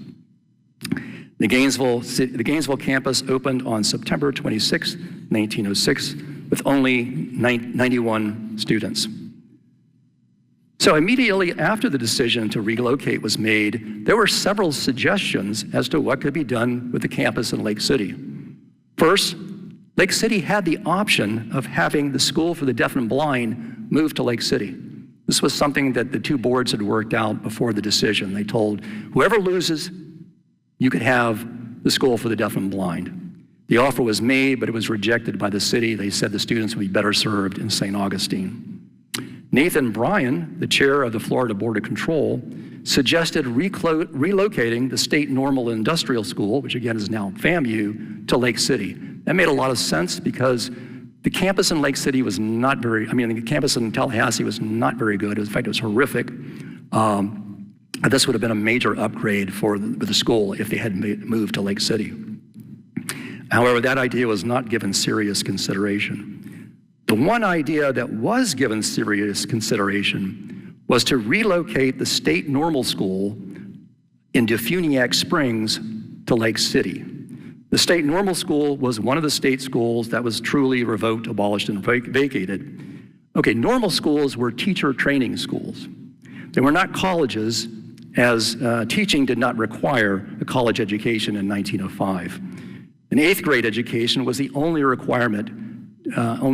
The Gainesville campus opened on September 26, 1906, with only 91 students. So immediately after the decision to relocate was made, there were several suggestions as to what could be done with the campus in Lake City. First, Lake City had the option of having the School for the Deaf and Blind move to Lake City. This was something that the two boards had worked out before the decision. They told whoever loses, you could have the School for the Deaf and Blind. The offer was made, but it was rejected by the city. They said the students would be better served in St. Augustine. Nathan Bryan, the chair of the Florida Board of Control, suggested relocating the State Normal Industrial School, which again is now FAMU, to Lake City. That made a lot of sense because the campus in Lake City was not very, the campus in Tallahassee was not very good. In fact, it was horrific. This would have been a major upgrade for the school if they had moved to Lake City. However, that idea was not given serious consideration. The one idea that was given serious consideration was to relocate the State Normal School in Defuniak Springs to Lake City. The State Normal School was one of the state schools that was truly revoked, abolished, and vacated. Okay, normal schools were teacher training schools. They were not colleges, as teaching did not require a college education in 1905. An 8th grade education was the only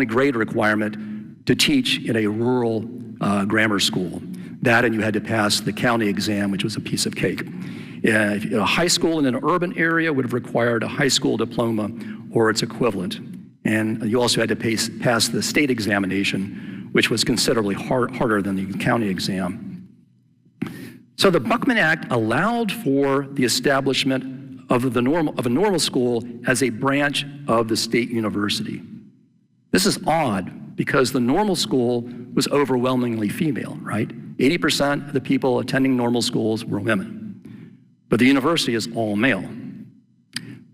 grade requirement to teach in a rural grammar school. That, and you had to pass the county exam, which was a piece of cake. A high school in an urban area would have required a high school diploma or its equivalent. And you also had to pass the state examination, which was considerably harder than the county exam. So the Buckman Act allowed for the establishment of a normal school as a branch of the state university. This is odd because the normal school was overwhelmingly female, right? 80% of the people attending normal schools were women, but the university is all male.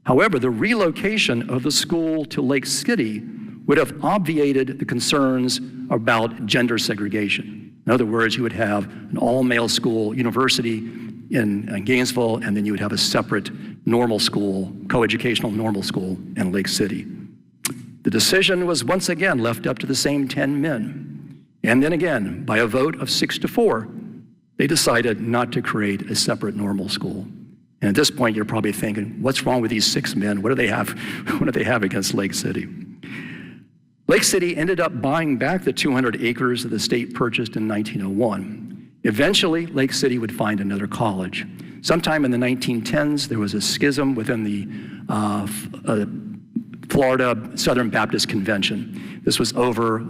However, the relocation of the school to Lake City would have obviated the concerns about gender segregation. In other words, you would have an all-male school university in Gainesville, and then you would have a separate normal school, coeducational normal school in Lake City. The decision was once again left up to the same 10 men. And then again, by a vote of 6-4, they decided not to create a separate normal school. And at this point, you're probably thinking, what's wrong with these 6 men? What do they have? What do they have against Lake City? Lake City ended up buying back the 200 acres that the state purchased in 1901. Eventually, Lake City would find another college. Sometime in the 1910s, there was a schism within the Florida Southern Baptist Convention. This was over,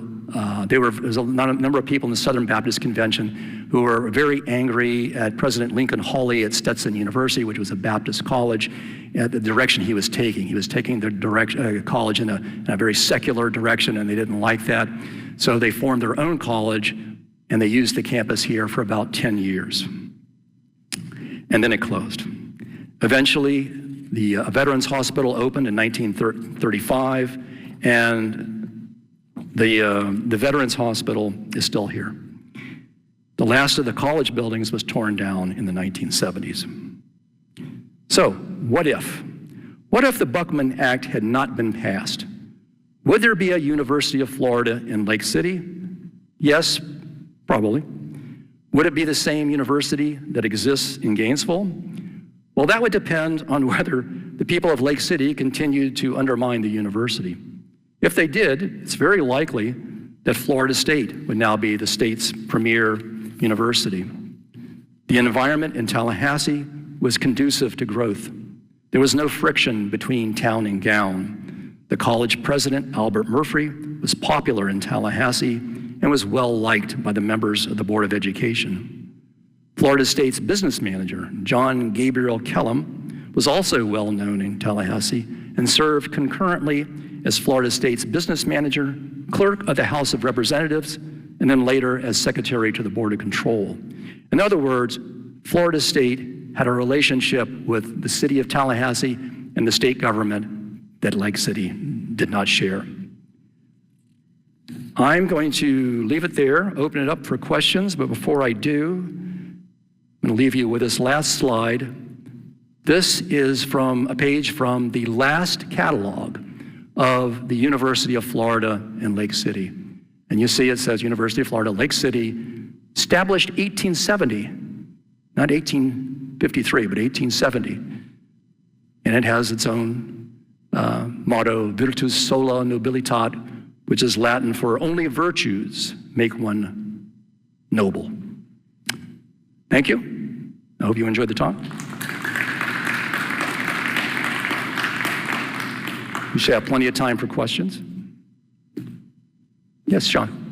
there was a number of people in the Southern Baptist Convention who were very angry at President Lincoln Hawley at Stetson University, which was a Baptist college, at the direction he was taking. He was taking the college in a very secular direction, and they didn't like that. So they formed their own college, and they used the campus here for about 10 years. And then it closed. Eventually, the Veterans Hospital opened in 1935, and the Veterans Hospital is still here. The last of the college buildings was torn down in the 1970s. So, what if? What if the Buckman Act had not been passed? Would there be a University of Florida in Lake City? Yes, Probably. Would it be the same university that exists in Gainesville? Well, that would depend on whether the people of Lake City continued to undermine the university. If they did, it's very likely that Florida State would now be the state's premier university. The environment in Tallahassee was conducive to growth. There was no friction between town and gown. The college president, Albert Murphy, was popular in Tallahassee and was well liked by the members of the Board of Education. Florida State's business manager, John Gabriel Kellum, was also well known in Tallahassee and served concurrently as Florida State's business manager, clerk of the House of Representatives, and then later as secretary to the Board of Control. In other words, Florida State had a relationship with the city of Tallahassee and the state government that Lake City did not share. I'm going to leave it there, open it up for questions, but before I do, I'm going to leave you with this last slide. This is from a page from the last catalog of the University of Florida in Lake City. And you see it says University of Florida, Lake City, established 1870, not 1853, but 1870. And it has its own motto, Virtus sola nobilitat, which is Latin for only virtues make one noble. Thank you. I hope you enjoyed the talk. We should have plenty of time for questions. Yes, Sean.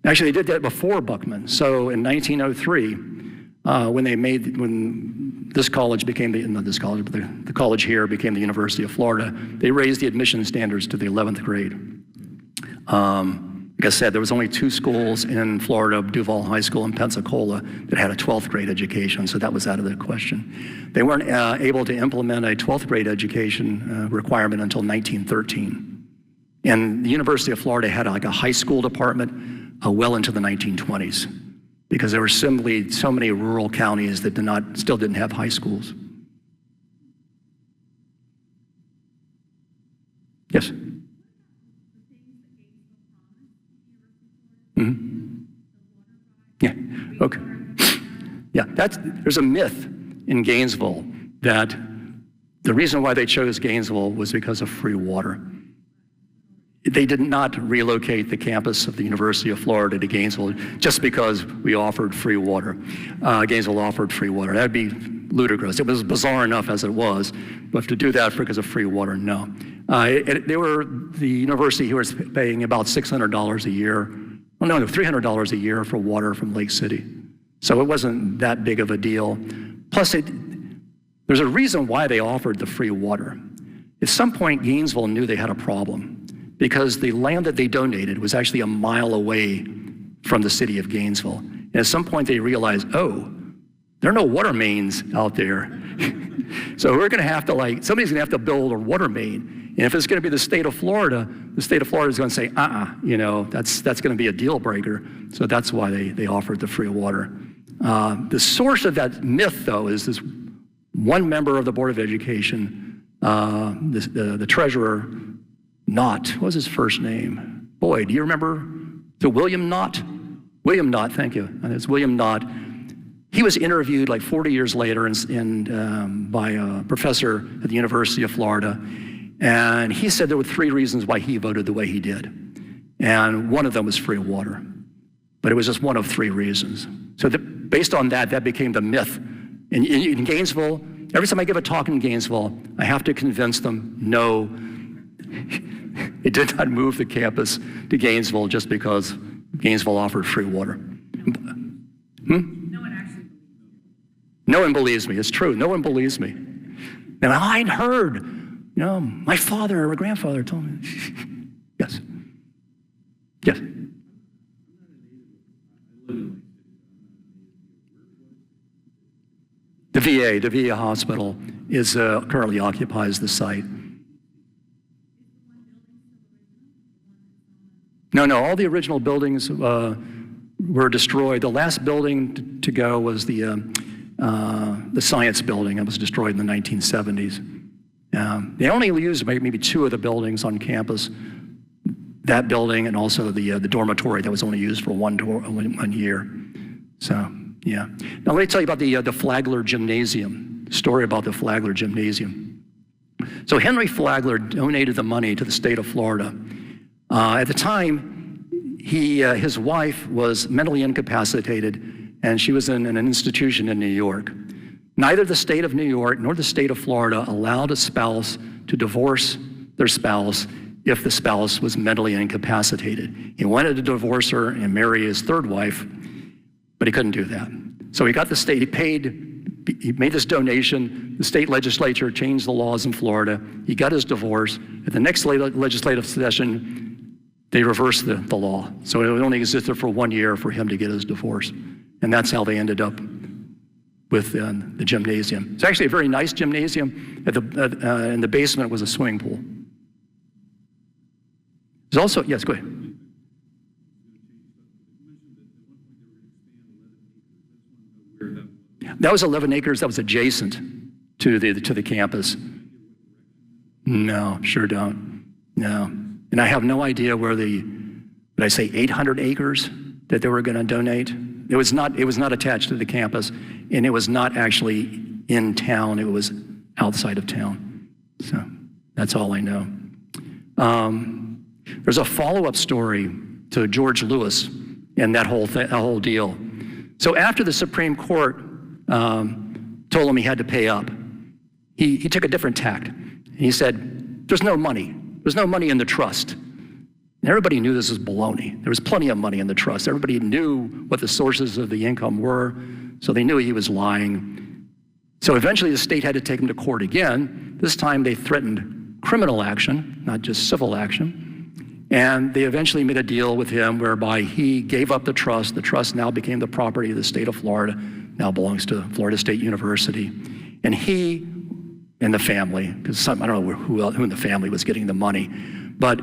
Actually, they did that before Buckman. So in 1903, when this college became the college here became the University of Florida, they raised the admission standards to the 11th grade. Like I said, there was only 2 schools in Florida, Duval High School and Pensacola, that had a 12th grade education, so that was out of the question. They weren't able to implement a 12th grade education requirement until 1913. And the University of Florida had like a high school department well into the 1920s, because there were simply so many rural counties that still didn't have high schools. Yes? Mm-hmm. Yeah, okay. Yeah, there's a myth in Gainesville that the reason why they chose Gainesville was because of free water. They did not relocate the campus of the University of Florida to Gainesville just because we offered free water. Gainesville offered free water. That'd be ludicrous. It was bizarre enough as it was, but to do that because of free water, no. The university here was paying about $600 a year. Well, no, $300 a year for water from Lake City. So it wasn't that big of a deal. Plus, there's a reason why they offered the free water. At some point, Gainesville knew they had a problem, because the land that they donated was actually a mile away from the city of Gainesville. And at some point they realized, oh, there are no water mains out there. So we're gonna have to somebody's gonna have to build a water main. And if it's gonna be the state of Florida is gonna say, that's gonna be a deal breaker. So that's why they offered the free water. The source of that myth, though, is this one member of the Board of Education, the treasurer, Knott, what was his first name? Boy, do you remember? So William Knott? William Knott, thank you. It's William Knott. He was interviewed like 40 years later by a professor at the University of Florida, and he said there were 3 reasons why he voted the way he did. And one of them was free water, but it was just one of 3 reasons. So based on that became the myth. In Gainesville, every time I give a talk in Gainesville, I have to convince them, no, it did not move the campus to Gainesville just because Gainesville offered free water. No one believes me. It's true. No one believes me. And I'd heard, my father or grandfather told me. Yes. Yes. The VA hospital currently occupies the site. No, No, all the original buildings were destroyed. The last building to go was the science building. It was destroyed in the 1970s. They only used maybe 2 of the buildings on campus, that building and also the dormitory that was only used for one year. So, yeah. Now let me tell you about the Flagler Gymnasium, story about the Flagler Gymnasium. So Henry Flagler donated the money to the state of Florida. At the time, his wife was mentally incapacitated, and she was in an institution in New York. Neither the state of New York nor the state of Florida allowed a spouse to divorce their spouse if the spouse was mentally incapacitated. He wanted to divorce her and marry his third wife, but he couldn't do that. So he got the state, he made this donation. The state legislature changed the laws in Florida. He got his divorce. At the next legislative session, they reversed the law. So it only existed for 1 year for him to get his divorce. And that's how they ended up with the gymnasium. It's actually a very nice gymnasium. In the basement was a swimming pool. There's also, yes, go ahead. That was 11 acres. That was adjacent to the campus. No, sure don't. No, and I have no idea where did I say 800 acres that they were going to donate? It was not attached to the campus, and it was not actually in town. It was outside of town. So that's all I know. There's a follow-up story to George Lewis and that whole deal. So after the Supreme Court told him he had to pay up, he took a different tact. He said, there's no money. There's no money in the trust. And everybody knew this was baloney. There was plenty of money in the trust. Everybody knew what the sources of the income were, so they knew he was lying. So eventually the state had to take him to court again. This time they threatened criminal action, not just civil action. And they eventually made a deal with him whereby he gave up the trust. The trust now became the property of the state of Florida, now belongs to Florida State University. And he and the family, because I don't know who in the family was getting the money, but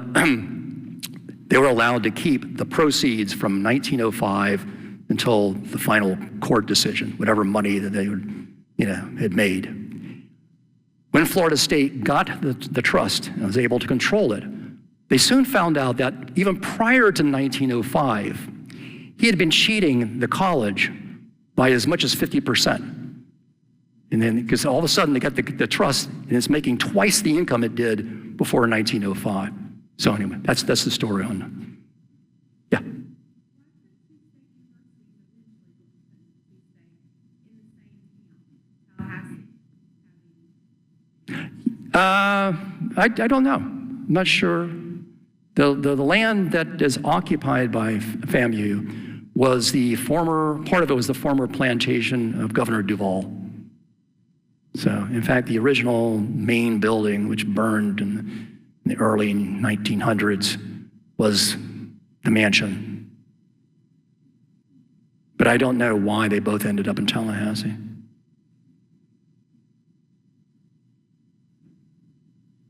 they were allowed to keep the proceeds from 1905 until the final court decision, whatever money that they had made. When Florida State got the trust and was able to control it, they soon found out that even prior to 1905, he had been cheating the college by as much as 50%. And then, because all of a sudden they got the trust, and it's making twice the income it did before 1905. So anyway, that's the story on. Yeah. I don't know. I'm not sure. The land that is occupied by FAMU was part of it was the former plantation of Governor Duval. So, in fact, the original main building, which burned in the early 1900s, was the mansion. But I don't know why they both ended up in Tallahassee.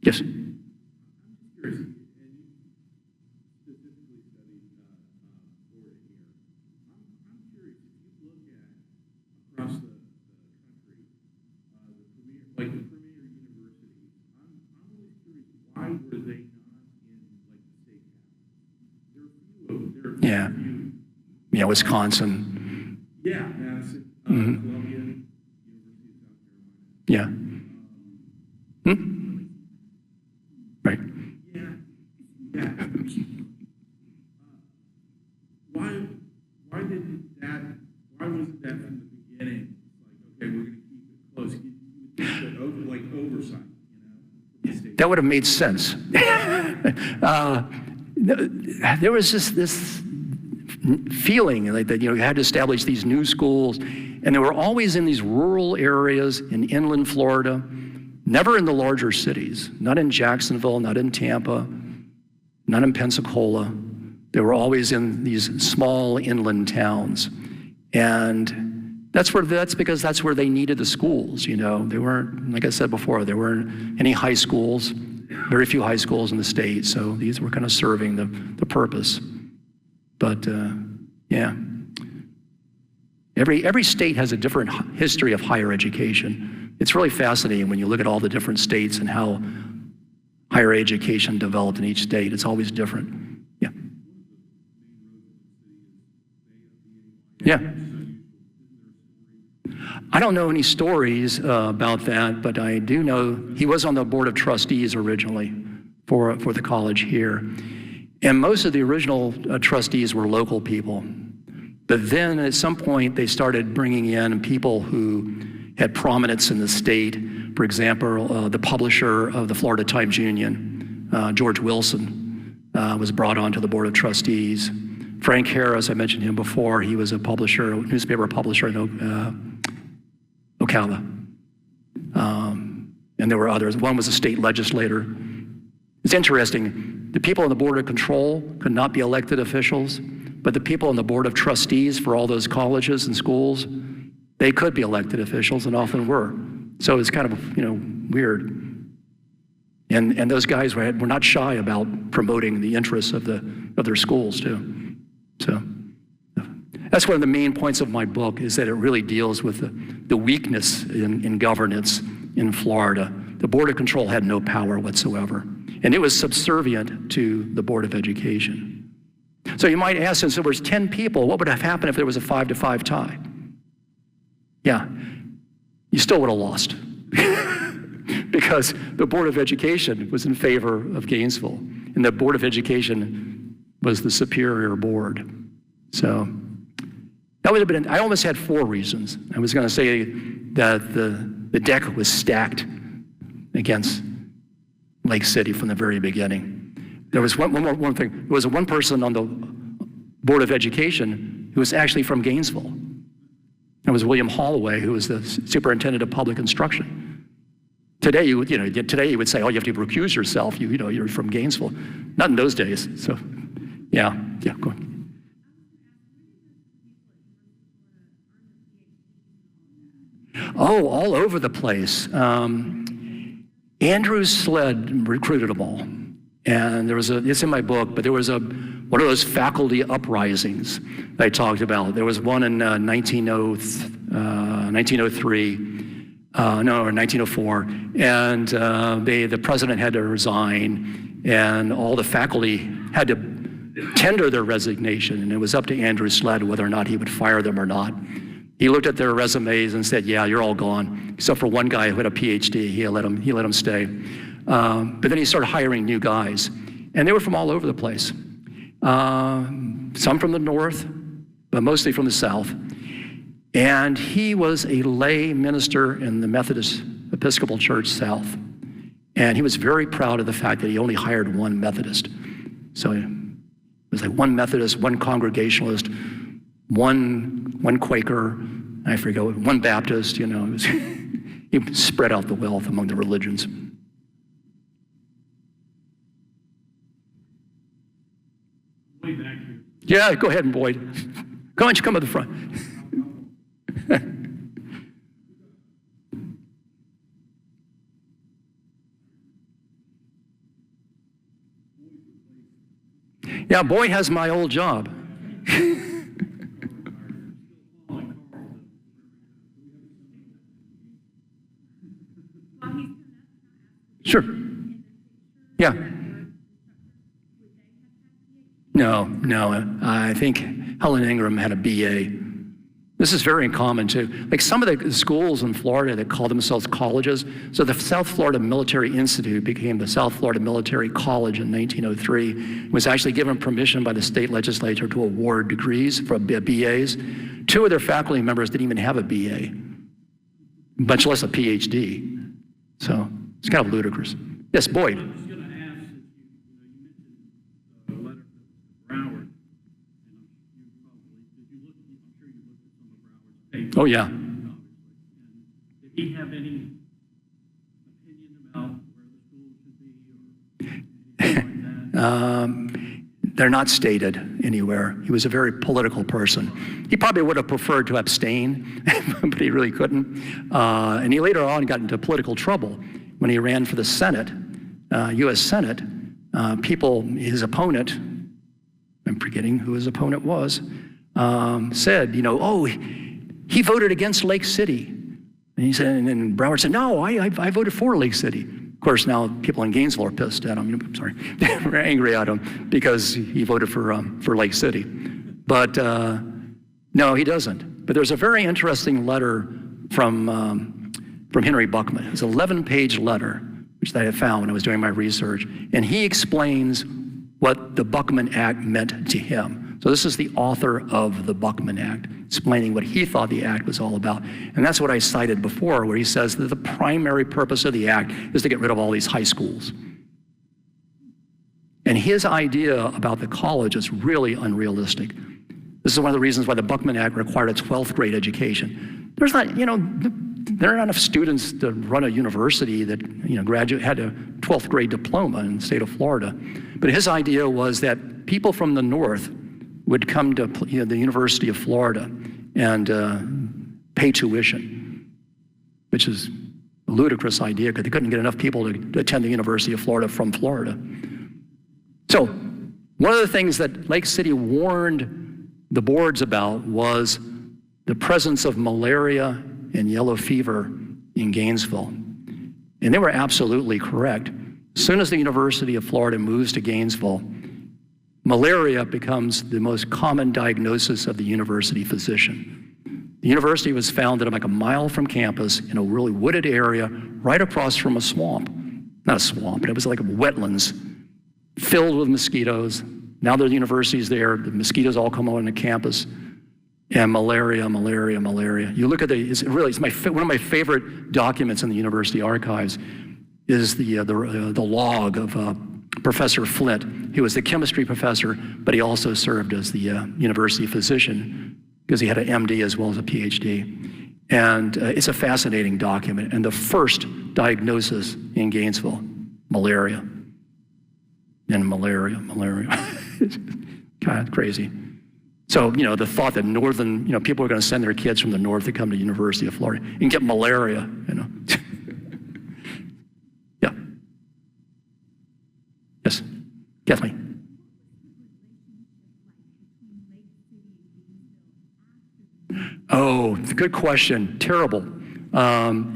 Yes? I'm curious, and you specifically studied Florida here. I'm curious, if you look at across the country, the premier universities, I'm always curious, why were they not in like the state capital? There are a few. Yeah, Wisconsin. Yeah, Madison, Columbia, University of South Carolina. Yeah. Right. Yeah. Why wasn't that from the beginning? Like, okay, we're going to keep it close. You would think that oversight, from the state. That would have made sense. There was just this feeling like that, you had to establish these new schools, and they were always in these rural areas in inland Florida, never in the larger cities, not in Jacksonville, not in Tampa, not in Pensacola. They were always in these small inland towns. And that's because that's where they needed the schools, They weren't, like I said before, there weren't any high schools, very few high schools in the state, so these were kind of serving the purpose. But yeah, every state has a different history of higher education. It's really fascinating when you look at all the different states and how higher education developed in each state. It's always different. Yeah. Yeah. I don't know any stories about that, but I do know he was on the board of trustees originally for the college here. And most of the original trustees were local people. But then at some point, they started bringing in people who had prominence in the state. For example, the publisher of the Florida Times-Union, George Wilson, was brought onto the board of trustees. Frank Harris, I mentioned him before, he was a publisher, newspaper publisher in Ocala. And there were others. One was a state legislator. It's interesting, the people on the board of control could not be elected officials, but the people on the board of trustees for all those colleges and schools, they could be elected officials and often were. So it's kind of, weird. And those guys were not shy about promoting the interests of their schools too. So that's one of the main points of my book, is that it really deals with the weakness in governance in Florida. The Board of Control had no power whatsoever, and it was subservient to the Board of Education. So you might ask, since there was 10 people, what would have happened if there was a 5-5 tie? Yeah, you still would have lost because the Board of Education was in favor of Gainesville, and the Board of Education was the superior board. So that would have been, I almost had 4 reasons. I was going to say that the deck was stacked against Lake City from the very beginning. There was one thing. There was one person on the Board of Education who was actually from Gainesville. It was William Holloway, who was the superintendent of public instruction. Today, you would say, oh, you have to recuse yourself. You're from Gainesville. Not in those days. So, yeah, go on. Oh, all over the place. Andrew Sled recruited them all. And it's in my book, but there was one of those faculty uprisings that I talked about. There was one in 1904, and the president had to resign, and all the faculty had to tender their resignation, and it was up to Andrew Sled whether or not he would fire them or not. He looked at their resumes and said, yeah, you're all gone, except for one guy who had a PhD. He let him stay. But then he started hiring new guys, and they were from all over the place. Some from the north, but mostly from the south. And he was a lay minister in the Methodist Episcopal Church South. And he was very proud of the fact that he only hired one Methodist. So it was like one Methodist, one Congregationalist, one Quaker, I forget, one Baptist, he spread out the wealth among the religions. Way back here. Yeah, go ahead, Boyd. Why don't you come to the front? Yeah, Boyd has my old job. Sure. Yeah. No. I think Helen Ingram had a BA. This is very common too. Like some of the schools in Florida that call themselves colleges. So the South Florida Military Institute became the South Florida Military College in 1903. Was actually given permission by the state legislature to award degrees for BAs. 2 of their faculty members didn't even have a BA, much less a PhD. So it's kind of ludicrous. Yes, Boyd. I was going to ask, you mentioned the letter to Broward, and I'm sure you looked at some of Broward's papers. Oh, yeah. And did he have any opinion about where the schools should be or anything like that? They're not stated anywhere. He was a very political person. He probably would have preferred to abstain, but he really couldn't. And he later on got into political trouble when he ran for the Senate, U.S. Senate. His opponent, I'm forgetting who his opponent was, said, oh, he voted against Lake City. And he said, and Broward said, no, I voted for Lake City. Of course, now people in Gainesville are pissed at him. I'm sorry, they're angry at him because he voted for Lake City. But no, he doesn't. But there's a very interesting letter from Henry Buckman. It's an 11-page letter, which I had found when I was doing my research. And he explains what the Buckman Act meant to him. So this is the author of the Buckman Act, explaining what he thought the act was all about. And that's what I cited before, where he says that the primary purpose of the act is to get rid of all these high schools. And his idea about the college is really unrealistic. This is one of the reasons why the Buckman Act required a 12th grade education. There's not, there are not enough students to run a university that, had a 12th grade diploma in the state of Florida. But his idea was that people from the north would come to the University of Florida and pay tuition, which is a ludicrous idea because they couldn't get enough people to attend the University of Florida from Florida. So one of the things that Lake City warned the boards about was the presence of malaria and yellow fever in Gainesville. And they were absolutely correct. As soon as the University of Florida moves to Gainesville, malaria becomes the most common diagnosis of the university physician. The university was founded like a mile from campus in a really wooded area right across from a swamp. Not a swamp, but it was like wetlands filled with mosquitoes. Now the university's there, the mosquitoes all come on the campus, and malaria. You look at it's one of my favorite documents in the university archives is the log of Professor Flint. He was the chemistry professor, but he also served as the university physician because he had an MD as well as a PhD. And it's a fascinating document. And the first diagnosis in Gainesville, malaria. And malaria. Kind of crazy. So, the thought that northern, people are going to send their kids from the north to come to the University of Florida and get malaria, Yeah. Yes, Kathleen. Oh, good question. Terrible.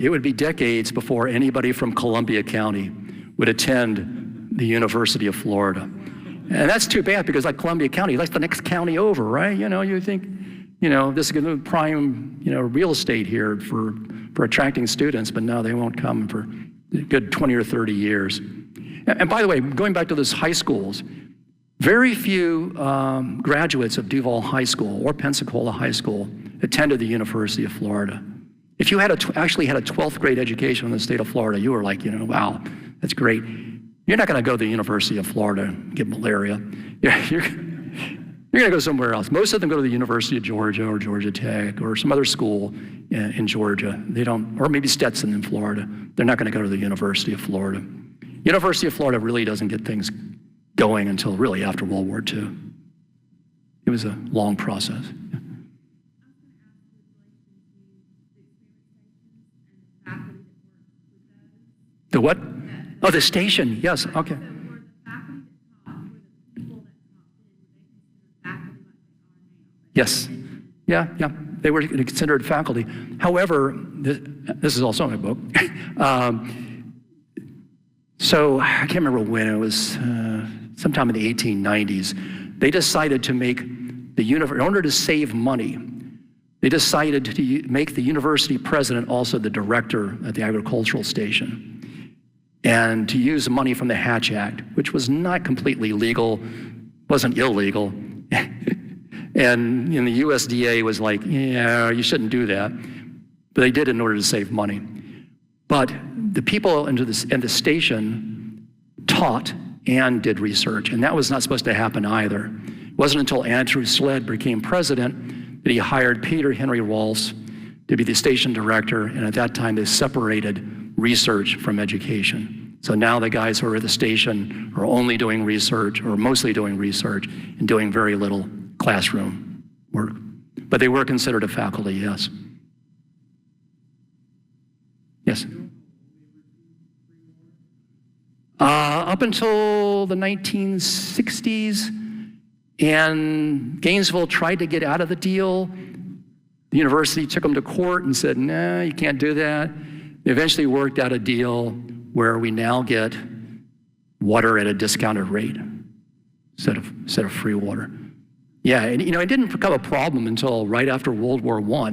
It would be decades before anybody from Columbia County would attend the University of Florida. And that's too bad because like Columbia County, that's the next county over, right? You think, this is going to be prime, real estate here for attracting students, but no, they won't come for a good 20 or 30 years. And by the way, going back to those high schools, very few graduates of Duval High School or Pensacola High School attended the University of Florida. If you actually had a 12th grade education in the state of Florida, you were like, wow, that's great. You're not going to go to the University of Florida and get malaria. You're going to go somewhere else. Most of them go to the University of Georgia or Georgia Tech or some other school in Georgia. They don't, or maybe Stetson in Florida. They're not going to go to the University of Florida. University of Florida really doesn't get things going until really after World War II. It was a long process. The what? Oh, the station, yes, okay. Yes, yeah, they were considered faculty. However, this is also in my book. So I can't remember when, it was sometime in the 1890s, they decided to make in order to save money, they decided to make the university president also the director at the agricultural station, and to use the money from the Hatch Act, which was not completely legal, wasn't illegal. And the USDA was like, yeah, you shouldn't do that. But they did in order to save money. But the people in the station taught and did research, and that was not supposed to happen either. It wasn't until Andrew Sled became president that he hired Peter Henry Walsh to be the station director, and at that time they separated research from education. So now the guys who are at the station are only doing research, or mostly doing research, and doing very little classroom work. But they were considered a faculty, yes. Yes? Up until the 1960s, And Gainesville tried to get out of the deal. The university took them to court and said, no, you can't do that. They eventually worked out a deal where we now get water at a discounted rate instead of free water. Yeah, and it didn't become a problem until right after World War I.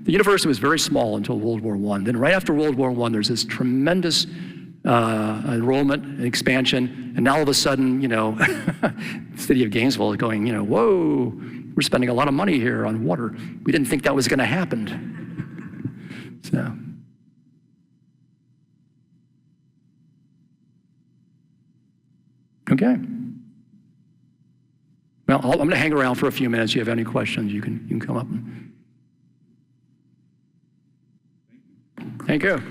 The university was very small until World War I. Then right after World War I, there's this tremendous enrollment and expansion, and now all of a sudden, the city of Gainesville is going, whoa, we're spending a lot of money here on water. We didn't think that was going to happen. So. Okay. Well, I'm going to hang around for a few minutes. If you have any questions, you can come up. Thank you.